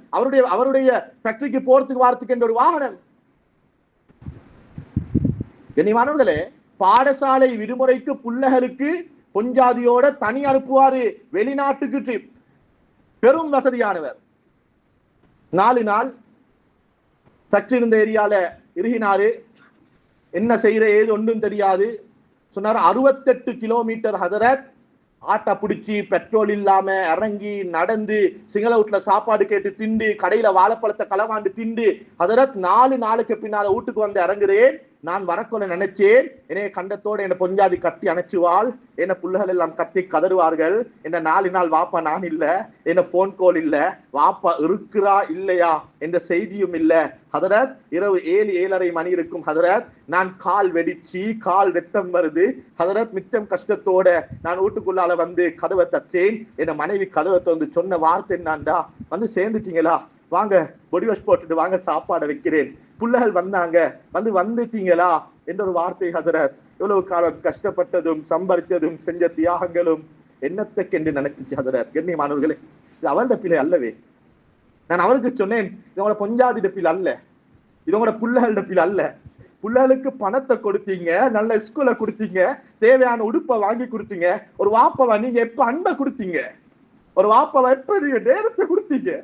அவருடைய ஃபேக்டரிக்கு போறதுக்கு வாரத்துக்கு என்ற ஒரு வாகனம். கண்ணியமானவர்களே, பாடசாலை விடுமுறைக்கு பிள்ளைகளுக்கு பொஞ்சாதியோட தனி அனுப்புவாரு வெளிநாட்டுக்கு ட்ரிப். பெரும் வசதியானவர். 4 நாள் ஃபேக்டரி இருந்த ஏரியால இருகினாரு. என்ன செய்யற ஏது ஒன்றும் தெரியாது. சொன்னார் 68 கிலோமீட்டர் ஹதரத் ஆட்டை பிடிச்சி பெட்ரோல் இல்லாம இறங்கி நடந்து சிங்கள வீட்டுல சாப்பாடு கேட்டு திண்டு கடையில வாழைப்பழத்தை களவாண்டு திண்டு ஹதரத் 4 நாளுக்கு பின்னால வீட்டுக்கு வந்து இறங்குறேன். நான் வரக்கொள்ள நினைச்சேன். என்னைய கண்டத்தோட என்ன பொஞ்சாதி கட்டி அணைச்சுவாள், என்ன புள்ளைகள் எல்லாம் கத்தி கதறுவார்கள். என்ன 4 நாள் வாப்பா நான் இல்ல, என்ன போன் கால் இல்ல, வாப்பா இருக்கிறா இல்லையா என்ற செய்தியும் இல்ல. ஹதரத் இரவு 7-7:30 மணி இருக்கும் ஹதரத். நான் கால் வெடிச்சு கால் ரத்தம் வருது ஹதரத். மிச்சம் கஷ்டத்தோட நான் வீட்டுக்குள்ளால வந்து கதவை தட்டேன். என் மனைவி கதவை வந்து சொன்ன வார்த்தை என்னான்டா, வந்து சேர்ந்துட்டீங்களா, வாங்க பொடி வாஷ் போட்டுட்டு வாங்க சாப்பாடை வைக்கிறேன். புள்ளைகள் வந்தாங்க, வந்துட்டீங்களா என்ற ஒரு வார்த்தை ஹதரத். எவ்வளவு காலம் கஷ்டப்பட்டதும் சம்பாதித்ததும் செஞ்ச தியாகங்களும் என்னத்துக்கு என்று நினைச்சிச்சு ஹதரத். கண்ணியமானவர்களே, இது அவருடைய பிள்ளை அல்லவே. நான் அவருக்கு சொன்னேன், இதோட பொஞ்சாதிட பிள்ளை அல்ல, இதோட புள்ளைகளோட பிள்ளை அல்ல. புள்ளைகளுக்கு பணத்தை கொடுத்தீங்க, நல்ல ஸ்கூலை கொடுத்தீங்க, தேவையான உடுப்பை வாங்கி கொடுத்தீங்க. ஒரு வாப்பவை நீங்க எப்ப அன்பை கொடுத்தீங்க, ஒரு வாப்பவை எப்ப நீங்க நேரத்தை கொடுத்தீங்க.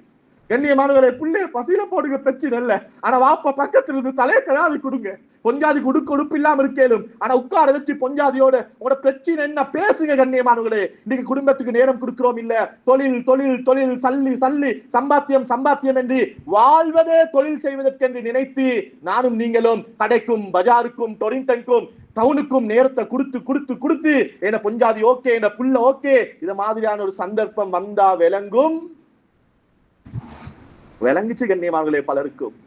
கண்ணியமானவரை பிள்ளைய பசியில போடுங்க பிரச்சனை இல்ல, ஆனா வாப்பா பக்கத்துல இருந்து தலையை கராவி கொடுங்க. பொஞ்சாதிக்கு உடுப்பு இல்லாம இருக்கேலும், ஆனா உட்கார வச்சு பொஞ்சாதியோட உங்களோட பிரச்சனை என்ன பேசுங்க. கண்ணியமானவர்களே, இன்னைக்கு குடும்பத்துக்கு நேரம் கொடுக்கிறோம் இல்ல. தொழில் தொழில் தொழில், சல்லி சல்லி, சம்பாத்தியம் சம்பாத்தியம் என்று வாழ்வதே தொழில் செய்வதற்கென்று நினைத்து நானும் நீங்களும் கடைக்கும் பஜாருக்கும் டொரிண்டனுக்கும் டவுனுக்கும் நேரத்தை கொடுத்து கொடுத்து கொடுத்து என்ன பொஞ்சாதி ஓகே, என்ன புள்ள ஓகே, இது மாதிரியான ஒரு சந்தர்ப்பம் வந்தா விளங்குச்சு கண்ணியமானவர்களே. பலருக்கும்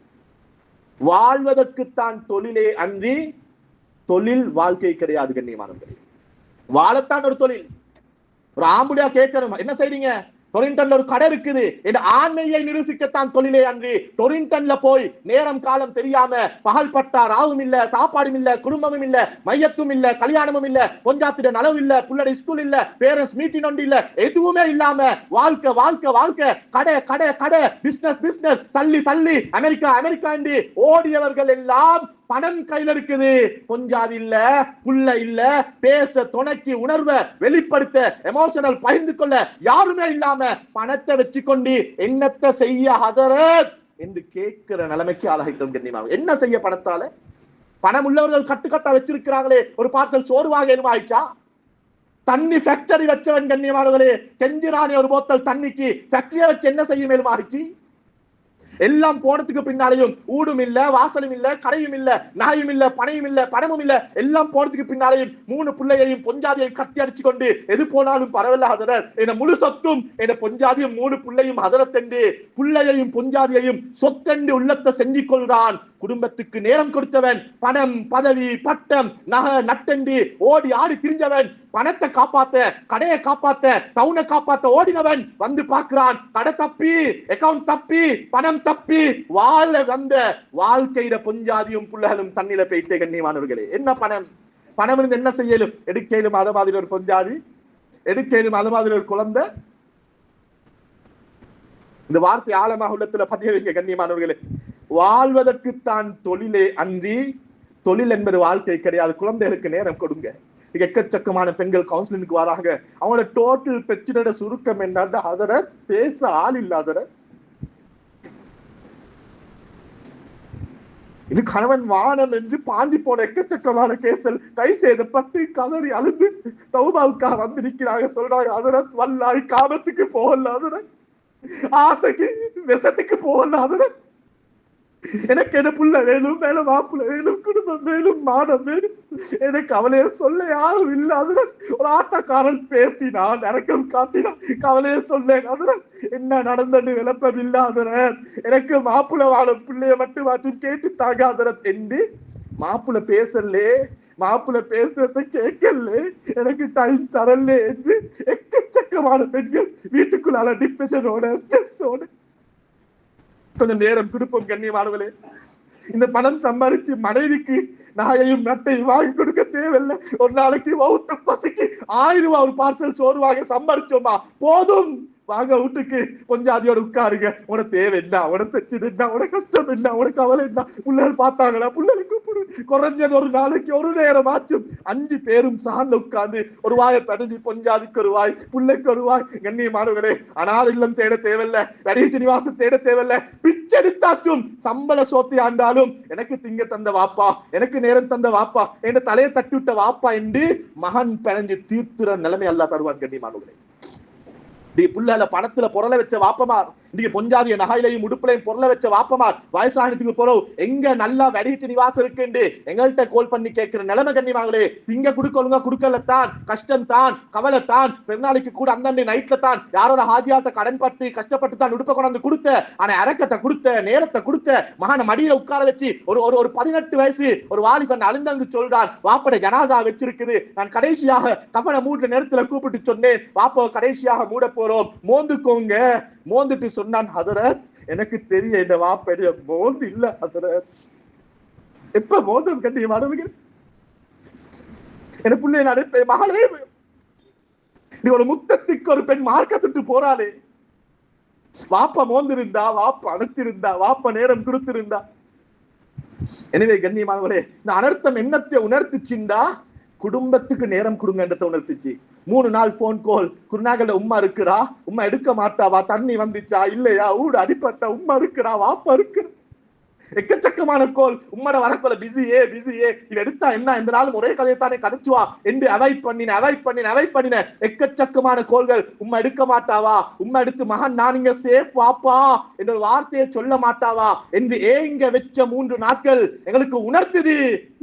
வாழ்வதற்குத்தான் தொழிலே அன்றி தொழில் வாழ்க்கை கிடையாது கண்ணியமானவர்களே. வாழத்தான் ஒரு தொழில். ஒரு ஆம்புடியா கேட்கணும், என்ன செய்றீங்க? டொரிண்டன்ல ஒரு கடை இருக்குது. என் ஆண்மையை நிரூபிக்கத்தான் தொழிலே அன்றி டொரிண்டன்ல போய் நேரம் காலம் தெரியாம பகல் பட்டா ராவும் இல்ல, சாப்பாடும் இல்ல, குடும்பமும் இல்ல, மையத்தும் இல்ல, கல்யாணமும் இல்ல, பொஞ்சாத்திட நலவு இல்ல, புள்ளட ஸ்கூல் இல்ல, பேரண்ட்ஸ் மீட்டிங் ஒன்று இல்ல, எதுவுமே இல்லாம வாழ்க்கை வாழ்க்கை வாழ்க்கை, கடை கடை கடை, பிசினஸ் பிசினஸ், சல்லி சல்லி, அமெரிக்கா அமெரிக்கா என்று ஓடியவர்கள் எல்லாம் பணம் கையில இருக்குது, பொஞ்சாதி இல்ல, புள்ள இல்ல, பேச துணைக்கு உணர்வை வெளிப்படுத்த எமோஷனல் பகிர்ந்து கொள்ள யாருமே இல்லாம பணத்தை வச்சு கொண்டு என்னத்தை செய்ய ஹதரத் என்று கேட்கிற நிலைமைக்கு ஆளாகிட்டோம் கண்ணியமாக. என்ன செய்ய பணத்தால? பணம் உள்ளவர்கள் கட்டுக்கட்டா வச்சிருக்கிறாங்களே, ஒரு பார்சல் சோறுவாக ஆயிடுச்சா? தண்ணி ஃபேக்டரி வச்சவன் கண்ணியமானவர்களே, கெஞ்சிராணி ஒரு போத்தல் தண்ணிக்கு ஃபேக்டரியை வச்சு என்ன செய்ய மேலுமாகிச்சு? எல்லாம் போனதுக்கு பின்னாலையும் ஊடும் இல்ல, வாசலும் இல்ல, கடையும் இல்ல, நாயும் இல்ல, பனையும் இல்ல, பணமும் இல்ல, எல்லாம் போனதுக்கு பின்னாலையும் 3 பிள்ளையையும் பொஞ்சாதியையும் கட்டி அடிச்சு கொண்டு எது போனாலும் பரவல்ல ஹதரத், என்ன முழு சொத்தும் என்ன பொஞ்சாதியும் 3 பிள்ளையும் ஹதரத் என்று பிள்ளையையும் பொஞ்சாதியையும் சொத்தென்று உள்ளத்தை செஞ்சு கொள்றான். குடும்பத்துக்கு நேரம் கொடுத்தவன், பணம் பதவி பட்டம் நகை நட்டென்று ஓடி ஆடி திரிஞ்சவன், பணத்தை காப்பாத்த, கடையை காப்பாத்த, டவுனை காப்பாத்த ஓடினவன் வந்து பார்க்கிறான், கடை தப்பி, அக்கவுண்ட் தப்பி, பணம் தப்பி, வாழ வந்த வாழ்க்கையில பொஞ்சாதியும் புள்ளைகளும் தண்ணில போயிட்டே கண்ணியமானவர்களே. என்ன பணம்? பணம் இருந்து என்ன செய்யலும்? எடுக்கையிலும் அத மாதிரி ஒரு பொஞ்சாதி, எடுக்கையிலும் அது மாதிரி ஒரு குழந்தை. இந்த வார்த்தை ஆழமாக உள்ளத்துல பதிய வைக்க கண்ணியமானவர்களே. வாழ்வதற்குத்தான் தொழிலே அன்றி தொழில் என்பது வாழ்க்கை கிடையாது. குழந்தைகளுக்கு நேரம் கொடுங்க. எக்கச்சக்கமான பெண்கள் கவுன்சிலிங்க்கு வராங்க. அவங்களோட டோட்டல் பிரச்சனையோட சுருக்கம் என்னன்னா, ஹதரத் பேச ஆள் இல்லாத, இது கணவன் வானம் என்று பாந்தி போன எக்கச்சக்கமான கேசல் கை செய்தப்பட்டு கதறி அழுது தௌபாவுக்காக வந்து நிற்கிறாங்க. சொல்றாங்க, ஹதரத் வல்லாய் காமத்துக்கு போகல, ஹதரத் ஆசைக்கு விஷத்துக்கு போகல, ஹதரத் எனக்கு என்ன புள்ள வேணும், மேலும் மாப்பிள்ள வேணும், குடும்பம் வேணும், மானம் வேணும். எனக்கு கவலையை சொல்ல யாரும் இல்ல. அதுல ஒரு ஆட்டக்காரன் பேசினான், இறக்கம் காட்டினான், கவலையை சொல்லேன். அதுல என்ன நடந்தது விளப்பம் இல்லாத எனக்கு மாப்பிள்ள வாழ பிள்ளைய மட்டும் மாற்றும் கேட்டு தாங்காத என்று மாப்பிள்ள பேசலே, மாப்பிள்ள பேசுறத கேட்கல, எனக்கு டைம் தரல என்று எக்கச்சக்கமான பெண்கள் வீட்டுக்குள்ளால டிப்ரெஷனோட ஸ்ட்ரெஸ்ஸோட. கொஞ்சம் நேரம் கொடுப்போம் கண்ணியமானவர்களே. இந்த பணம் சம்பாதிச்சு மனைவிக்கு நாயையும் நட்டையும் வாங்கி கொடுக்க தேவையில்லை. ஒரு நாளைக்கு வவுத்த பசிக்கு 1000 ரூபாய் ஒரு பார்சல் சோறு வாங்க சம்பாதிச்சோமா போதும். வாங்க வீட்டுக்கு கொஞ்சாதியோட உட்காருங்க. உனக்கு தேவை என்ன, உனக்கு பிரச்சனை என்ன, உனக்கு கஷ்டம் என்ன, உனக்கு கவலை என்ன, பிள்ளைகள் பார்த்தாங்களா, பிள்ளைகளுக்கு கூப்பிடு. குறைஞ்சது ஒரு நாளைக்கு ஒரு நேரம் ஆச்சும் 5 பேரும் சார்ந்து உட்கார்ந்து ஒரு வாயை படைஞ்சு பொஞ்சாதிக்கு ஒரு வாய், பிள்ளைக்கு ஒரு வாய். கண்ணியமானவர்களே, அனாதை இல்லம் தேட தேவையில்லை, வெளியீட்டு நிவாசம் தேட தேவையில்லை. பிச்செடுத்தாச்சும் சம்பள சோத்தி ஆண்டாலும் எனக்கு திங்க தந்த வாப்பா, எனக்கு நேரம் தந்த வாப்பா, என் தலையை தட்டி விட்ட வாப்பா என்று மகன் பிணைஞ்சு தீர்த்துற நிலைமை அல்லா தருவான். கண்ணியமானவர்களே, புள்ளால பணத்துல பொருளை வச்ச வாப்பமார், இன்னைக்கு பொஞ்சாதிய நகையிலையும் உடுப்புலையும் பொருளை வச்ச வாப்பமார் வயசானத்துக்கு போறோம் எங்க நல்லா வெடிட்டு நிவாசம் இருக்குன்னு எங்கள்கிட்ட கோல் பண்ணி கேட்கிற நிலைமை. கண்ணியமாங்களே, திங்க கொடுக்கலுங்க கொடுக்கலத்தான், கஷ்டம் தான், கவலை தான். பெருநாளைக்கு கூட அந்த நைட்ல தான் யாரோட ஹாஜியாட்ட கடன் பட்டு கஷ்டப்பட்டு தான் உடுப்ப கொண்டாந்து கொடுத்த, ஆனா இறக்கத்தை கொடுத்த, நேரத்தை கொடுத்த, மகனை மடியில உட்கார வச்சு ஒரு 18 வயசு ஒரு வாலிபன் அழுந்தங்கு சொல்றான், வாப்பட ஜனாசா வச்சிருக்குது, நான் கடைசியாக கஃபனை மூடுற நேரத்துல கூப்பிட்டு சொன்னேன், வாப்ப கடைசியாக மூட போறோம், மோந்துக்கோங்க. மோந்துட்டு சொன்னான், ஹதரத் எனக்கு தெரிய இந்த வாப்படைய மோந்து இல்ல ஹதரத். எப்ப மோந்தம் கண்ணியமானவர்கள், என் பிள்ளை நடப்ப மகளே, நீ ஒரு முத்தத்துக்கு ஒரு பெண் மார்க்கத்துட்டு போறாளே, வாப்ப மோந்திருந்தா, வாப்ப அணைத்திருந்தா, வாப்ப நேரம் கொடுத்திருந்தா. எனவே கண்ணியமானவர்களே, இந்த அனர்த்தம் என்னத்தை உணர்த்துச்சுண்டா குடும்பத்துக்கு நேரம் கொடுங்கன்றத உணர்த்துச்சு. 3 நாள் போன் கால், குருநாகல உம்மா இருக்கிறா, உம்மா எடுக்க மாட்டாவா, தண்ணி வந்துச்சா இல்லையா, ஊடு அடிப்பட்ட உம்மா இருக்கிறா, வாப்பா இருக்கிற, எக்கச்சக்கமான கோல், உம்மட வரக்கோல பிஸியே பிஸியே, இது எடுத்தா என்ன, இந்த நாளும் ஒரே கதையை தானே கதைச்சுவா என்று அவாய்ட் பண்ணின எக்கச்சக்கமான கோல்கள். உம்மா எடுக்க மாட்டாவா, உம்மா எடுத்து மகன் நான் இங்க சேஃப் வாப்பா என்ற வார்த்தையை சொல்ல மாட்டாவா என்று ஏங்க வச்ச 3 நாட்கள் எங்களுக்கு உணர்த்துது.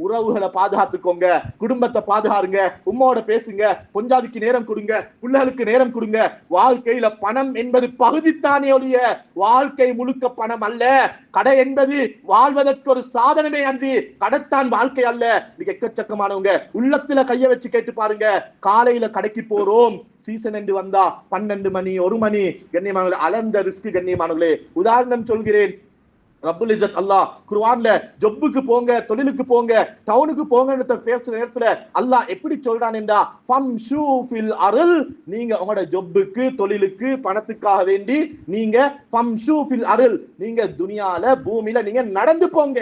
உறவுகளை பாதுகாத்துக்கோங்க, குடும்பத்தை பாதுகாருங்க, உம்மாவோட பேசுங்க, பொஞ்சாதிக்கு நேரம் கொடுங்க, பிள்ளைகளுக்கு நேரம் கொடுங்க. வாழ்க்கையில பணம் என்பது பகுதித்தானே ஒழிய வாழ்க்கை முழுக்க பணம் அல்ல. கடை என்பது வாழ்வதற்கு ஒரு சாதனமே அன்றி கடத்தான் வாழ்க்கை அல்ல. எக்கச்சக்கமானவங்க உள்ளத்துல கைய வச்சு கேட்டு பாருங்க, காலையில கடைக்கு போறோம், சீசன் என்று வந்தா 12 மணி 1 மணி, கண்ணியமானவர்களே அளந்த ரிஸ்க். கண்ணியமானவர்களே, உதாரணம் சொல்கிறேன், ரப்புல் இஸ்ஸத் அல்லாஹ் குர்ஆன்ல ஜொப்புக்கு போங்க, தொழிலுக்கு போங்க, டவுனுக்கு போங்கன்னு பேசுற நேரத்துல அல்லாஹ் எப்படி சொல்றான் என்றா, ஃபம்ஷூ ஃபில் அர்ல், நீங்க உங்களோட ஜொப்புக்கு தொழிலுக்கு பணத்துக்காக வேண்டி நீங்க ஃபம்ஷூ ஃபில் அர்ல், நீங்க துனியால பூமியில நீங்க நடந்து போங்க.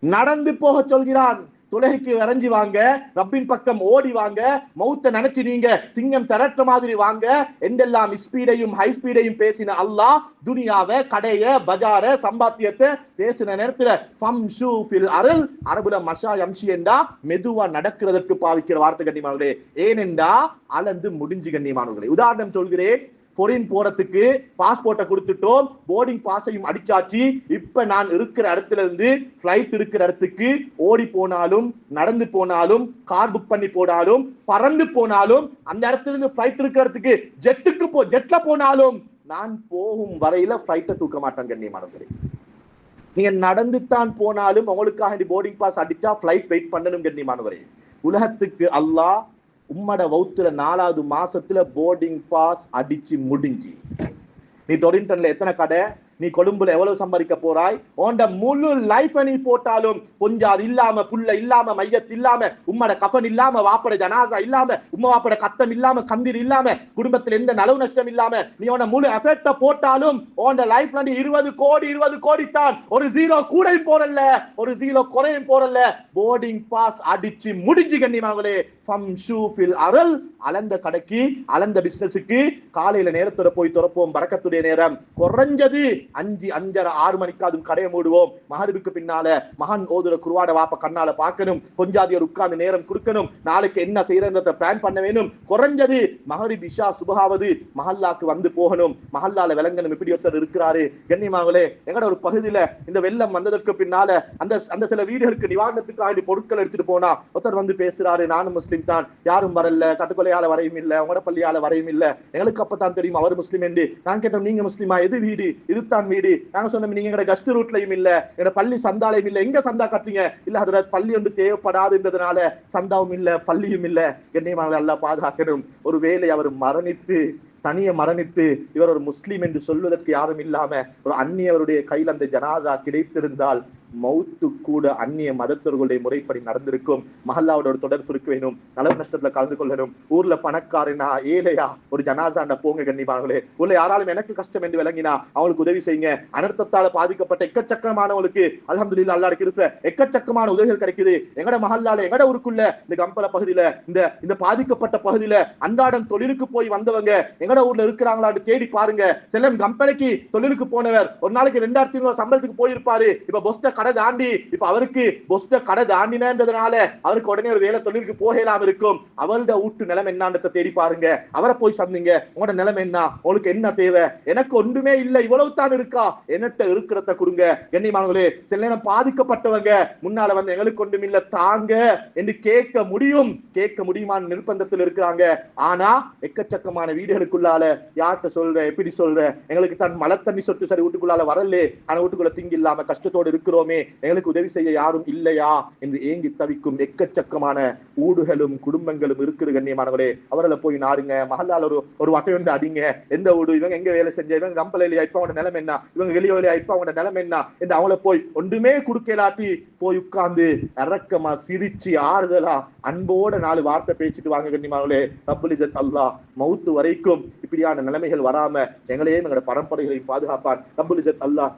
நடந்து போக சொல்கிறான். துலகைக்கு வரைஞ்சி வாங்க, ரப்பின் பக்கம் ஓடி வாங்க, மௌத்த நினைச்சு நீங்க சிங்கம் திரட்ட மாதிரி வாங்க என்றெல்லாம் ஸ்பீடையும் ஹை ஸ்பீடையும் பேசின அல்லாஹ் துனியாவை, கடைய, பஜார, சம்பாத்தியத்தை பேசின நேரத்துல ஃபம்ஷூ ஃபில் அர்ல், அரபுல மஷா யம்ஷி என்றா மெதுவா நடக்கிறதற்கு பாவிக்கிற வார்த்தை. கண்ணியமானவர்களே, ஏனென்றா அளந்து முடிஞ்சு. கண்ணியமானவர்களே, உதாரணம் சொல்கிறேன், ஃபாரின் போறதுக்கு பாஸ்போர்ட்டை கொடுத்துட்டோம், போர்டிங் பாஸையும் அடிச்சாச்சு. இப்ப நான் இருக்கிற இடத்துல இருந்து பிளைட் இருக்கிற இடத்துக்கு ஓடி போனாலும், நடந்து போனாலும், கார் புக் பண்ணி போனாலும், பறந்து போனாலும், அந்த இடத்துல இருந்து பிளைட் இருக்கிற இடத்துக்கு ஜெட்ல போனாலும் நான் போகும் வரையில பிளைட்டை தூக்க மாட்டேன். கண்ணியமானவர்களே, நீங்க நடந்துத்தான் போனாலும் உங்களுக்காக போர்டிங் பாஸ் அடிச்சா பிளைட் வெயிட் பண்ணணும். கண்ணியமானவரே, உலகத்துக்கு அல்லாஹ் உம்மட வவுத்துல 4வது மாசத்துல போர்டிங் பாஸ் அடிச்சு முடிஞ்சு. நீ டொரிண்டன்ல எத்தனை கடை, நீ கொழும்புல எவ்வளவு சம்பாதிக்க போறாய், உண்ட முழு லைஃப் நீ போட்டாலும் கொஞ்சம் இல்லாம, புள்ள இல்லாம, மையத் இல்லாம, உம்மட கஃபன் இல்லாம, வாப்பட ஜனாசா இல்லாம, உம்ம வாப்பட கத்தம் இல்லாம, கந்தீர் இல்லாம, குடும்பத்துல எந்த நலவு நஷ்டம் இல்லாம நீ உன்ன முழு எஃபெக்ட போட்டாலும் உண்ட லைஃப்ல நீ 20 கோடி தான். ஒரு 0 கூடையும் போறல்ல, ஒரு 0 குறையும் போறல்ல. போர்டிங் பாஸ் அடிச்சு முடிஞ்சு. கண்ணியமானவர்களே, ஃபம்ஷூ ஃபில் அர்ல், அளந்த கடைக்கு, அளந்த பிசினஸுக்கு காலையில நேரத்தோட போய் திறப்போம். பரக்கத்துடைய நேரம் குறைஞ்சது 5:30 6 மணிக்கு அதுவும் கடையை மூடுவோம். மகரிபுக்கு பின்னால மகன் ஓதுற குர்ஆனை வாப்ப கண்ணால பார்க்கணும், கொஞ்சாதியோர் உட்கார்ந்து நேரம் கொடுக்கணும், நாளைக்கு என்ன செய்யறத பிளான் பண்ண வேணும். குறைஞ்சது மகரிப் இஷா சுபஹாவது மஹல்லாக்கு வந்து போகணும், மஹல்லால விளங்கணும் இப்படி ஒருத்தர் இருக்கிறாரு. கண்ணியமாங்களே, எங்கட ஒரு பகுதியில இந்த வெள்ளம் வந்ததற்கு பின்னால அந்த சில வீடுகளுக்கு நிவாரணத்துக்காக பொருட்கள் எடுத்துட்டு போனா ஒருத்தர் வந்து பேசுறாரு, நானும் முஸ்லிம் தான், யாரும் வரல, கட்டுக்கொலையால வரையும் இல்ல, உங்களோட பள்ளியால வரையும் இல்ல, எங்களுக்கு அப்பதான் தெரியும் அவர் முஸ்லிம் என்று. நான் கேட்டோம், நீங்க முஸ்லிமா? எது வீடு? இதுதான் வீடு. நாங்க சொன்னோம், நீங்க எங்கட கஸ்ட் ரூட்லயும் இல்ல, எங்க பள்ளி சந்தாலையும் இல்ல, எங்க சந்தா கட்டுறீங்க? இல்ல ஹஜ்ரத், பள்ளி ஒன்று தேவைப்படாதுன்றதுனால சந்தாவும் இல்ல, பள்ளியும் இல்ல. கண்ணியமாக அல்லாஹ் பாதுகாக்கணும். ஒருவேளை அவர் மரணித்து இவர் ஒரு முஸ்லீம் என்று சொல்வதற்கு யாரும் இல்லாம ஒரு அந்நியவருடைய கையில் அந்த ஜனாதா கிடைத்திருந்தால் மௌத்து கூட அந்நிய மதத்தவர்களுடைய முறைப்படி நடந்திருக்கும். மஹல்லாவோட ஒரு தொடர்பு இருக்க வேணும், நலவு நஷ்டத்துல கலந்து கொள்ளணும். ஊர்ல பணக்காரனா ஏழையா ஒரு ஜனாசாண்ட போங்க கண்ணியமானவர்களே. ஊர்ல யாராலும் எனக்கு கஷ்டம் என்று விளங்கினா அவங்களுக்கு உதவி செய்யுங்க. அனர்த்தத்தால பாதிக்கப்பட்ட எக்கச்சக்கமானவங்களுக்கு அல்ஹம்துலில்லாஹ் அல்லாஹ்வுடைய கிருபை எக்கச்சக்கமான உதவிகள் கிடைக்குது. எங்கட மஹல்லால எங்கட ஊருக்குள்ள இந்த கம்பல பகுதியில இந்த பாதிக்கப்பட்ட பகுதியில அன்றாடம் தொழிலுக்கு போய் வந்தவங்க எங்கட ஊர்ல இருக்கிறாங்களான்னு தேடி பாருங்க. செல்லம் கம்பெனிக்கு தொழிலுக்கு போனவர் ஒரு நாளைக்கு 2500 சம்பளத்துக்கு போயிருப்பாரு. இப்ப பொஸ்ட கடை தாண்டி இப்ப அவருக்கு பொஸ்ட கடை தாண்டினதுனால அவருக்கு உடனே ஒரு வேலை தொழிலுக்கு போகலாம் இருக்கும். அவரோட வீட்டு நிலைமை என்னன்றதை தேடி பாருங்க. அவரை போய் சந்திங்க, உங்களோட நிலைமை என்ன, உங்களுக்கு என்ன தேவை? எனக்கு ஒன்றுமே இல்லை, இவ்வளவு தான் இருக்கா, என்னட்ட இருக்கிறத கொடுங்க. கண்ணியமானவர்களே, சில நேரம் பாதிக்கப்பட்டவங்க முன்னால வந்து எங்களுக்கு ஒன்றும் இல்ல தாங்க என்று கேட்க முடியுமான நிர்பந்தத்தில் இருக்கிறாங்க. ஆனா எக்கச்சக்கமான வீடுகளுக்குள்ளால யார்கிட்ட சொல்ற, எப்படி சொல்ற, எங்களுக்கு தான் மழை தண்ணி சொட்டு சரி வீட்டுக்குள்ளால வரலே, ஆனா வீட்டுக்குள்ள திங்கி இல்லாம கஷ்டத்தோடு இருக்கிறோமே, எங்களுக்கு உதவி செய்ய யாரும் இல்லையா என்று ஏங்கி தவிக்கும் எக்கச்சக்கமான ஊடுகளும் குடும்பங்களும் இருக்குது. கண்ணியமானவர்களே, அவர்களை போய் நாடுங்க. மஹல்லால ஒரு வட்டை வந்து அடிங்க. எந்த ஊடு, இவங்க எங்க வேலை செஞ்ச, இவங்க கம்பல இல்லையா, இப்ப அவங்களோட நிலைமை என்ன, இவங்க வெளியே இல்லையா, இப்ப அவங்களோட நிலைமை என்ன என்று அவங்கள போய் ஒன்றுமே கொடுக்கலாட்டி போய் உட்கார்ந்து இரக்கமா சிரிச்சு ஆறுதலா அன்போட 4 வார்த்தை பேசிட்டு வாங்க. கண்ணியமானவர்களே, ரப்புல் இஸ்ஸத் அல்லாஹ் மௌத்து வரைக்கும் இப்படியான நிலைமைகள் வராம எங்களையும் எங்களோட பரம்பரைகளை பாதுகாப்பான். ரப்புல் இஸ்ஸத் அல்லாஹ்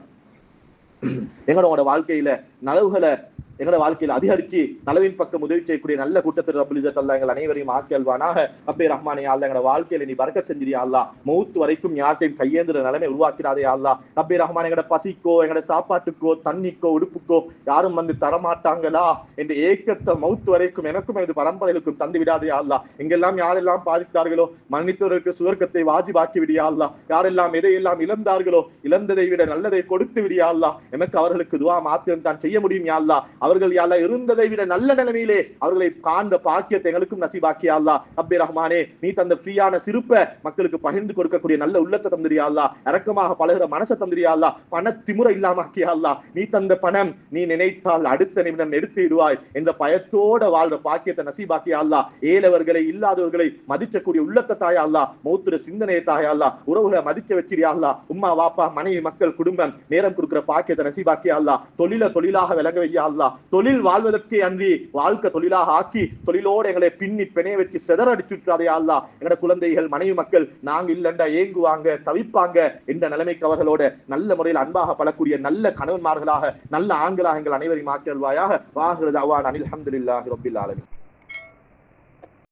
எங்களோட வாழ்க்கையில நலவுகளை எங்களோட வாழ்க்கையில அதிகரிச்சு நலவின் பக்கம் உதவி செய்யக்கூடிய நல்ல கூட்டத்தில் ரப்புல் இஸ்ஸத் அல்லாஹ் எங்கள் அனைவரையும் ஆக்கியல்வானாக. ரப்பே ரஹ்மானே, அல்லாஹ் எங்களோட வாழ்க்கையில நீ பரக்கத் செஞ்சிரியா அல்லாஹ். மௌத்து வரைக்கும் யார்ட்டையும் கையேந்திர நிலைமை உருவாக்கிறாதே அல்லாஹ். ரப்பே ரஹ்மானே, எங்களோட பசிக்கோ எங்களோட சாப்பாட்டுக்கோ தண்ணிக்கோ உடுப்புக்கோ யாரும் வந்து தரமாட்டாங்களா என்று ஏக்கத்தை மௌத்து வரைக்கும் எனக்கும் எனது பரம்பரைகளுக்கும் தந்து விடாதே அல்லாஹ். எங்கெல்லாம் யாரெல்லாம் பாதித்தார்களோ மன்னித்தவர்களுக்கு சுவர்க்கத்தை வாஜிபாக்கி விடியா அல்லாஹ். யாரெல்லாம் எதையெல்லாம் இழந்தார்களோ இழந்ததை விட நல்லதை கொடுத்து விடியா அல்லாஹ். எனக்கு அவர்களுக்கு துவா மாத்திரம் தான் செய்ய முடியும் யா அல்லாஹ். அவர்கள் யாழ்லா இருந்ததை விட நல்ல நிலைமையிலே அவர்களை காண்ட பாக்கியத்தை எங்களுக்கும் நசீபாக்கியா அல்லாஹ். ரப்பே ரஹ்மானே, நீ தந்த ஃப்ரீயான சிறுப்பை மக்களுக்கு பகிர்ந்து கொடுக்கக்கூடிய நல்ல உள்ளத்தை தந்திரியா அல்லாஹ். இரக்கமாக பழகுற மனசை தந்திரியா அல்லாஹ். பண திமுற இல்லாமக்கியா அல்லாஹ். நீ தந்த பணம் நீ நினைத்தால் அடுத்த நிமிடம் எடுத்துடுவாய் என்ற பயத்தோட வாழ்ற பாக்கியத்தை நசீபாக்கியா அல்லாஹ். ஏழவர்களை இல்லாதவர்களை மதிச்சக்கூடிய உள்ளத்தை தாயா அல்லாஹ். மௌத்துர சிந்தனையை தாயா அல்லாஹ். உறவுகளை மதிச்ச வச்சிரியா அல்லாஹ். உம்மா வாப்பா மனைவி மக்கள் குடும்பம் நேரம் கொடுக்கிற பாக்கியத்தை நசீபாக்கியா அல்லாஹ். தொழிலாக விலக வையா அல்லாஹ். தொழில் வாழ்வதற்கே அன்றி வாழ்க்கை தொழிலாக ஆக்கி தொழிலோடு எங்களை பின்னி பிணைய வச்சு செதறடிச்சுட்டாதே அல்லாஹ். எங்களோட குழந்தைகள் மனைவி மக்கள் நாங்க இல்லண்டா ஏங்குவாங்க தவிப்பாங்க என்ற நிலைமைக்கு அவர்களோட நல்ல முறையில் அன்பாக பழக்கூடிய நல்ல கணவன்மார்களாக நல்ல ஆண்களாக எங்கள் அனைவரையும் ஆக்கியல்வாயாக. வாஹிரு தஅவானா அல்ஹம்துலில்லாஹி ரப்பில் ஆலமீன்.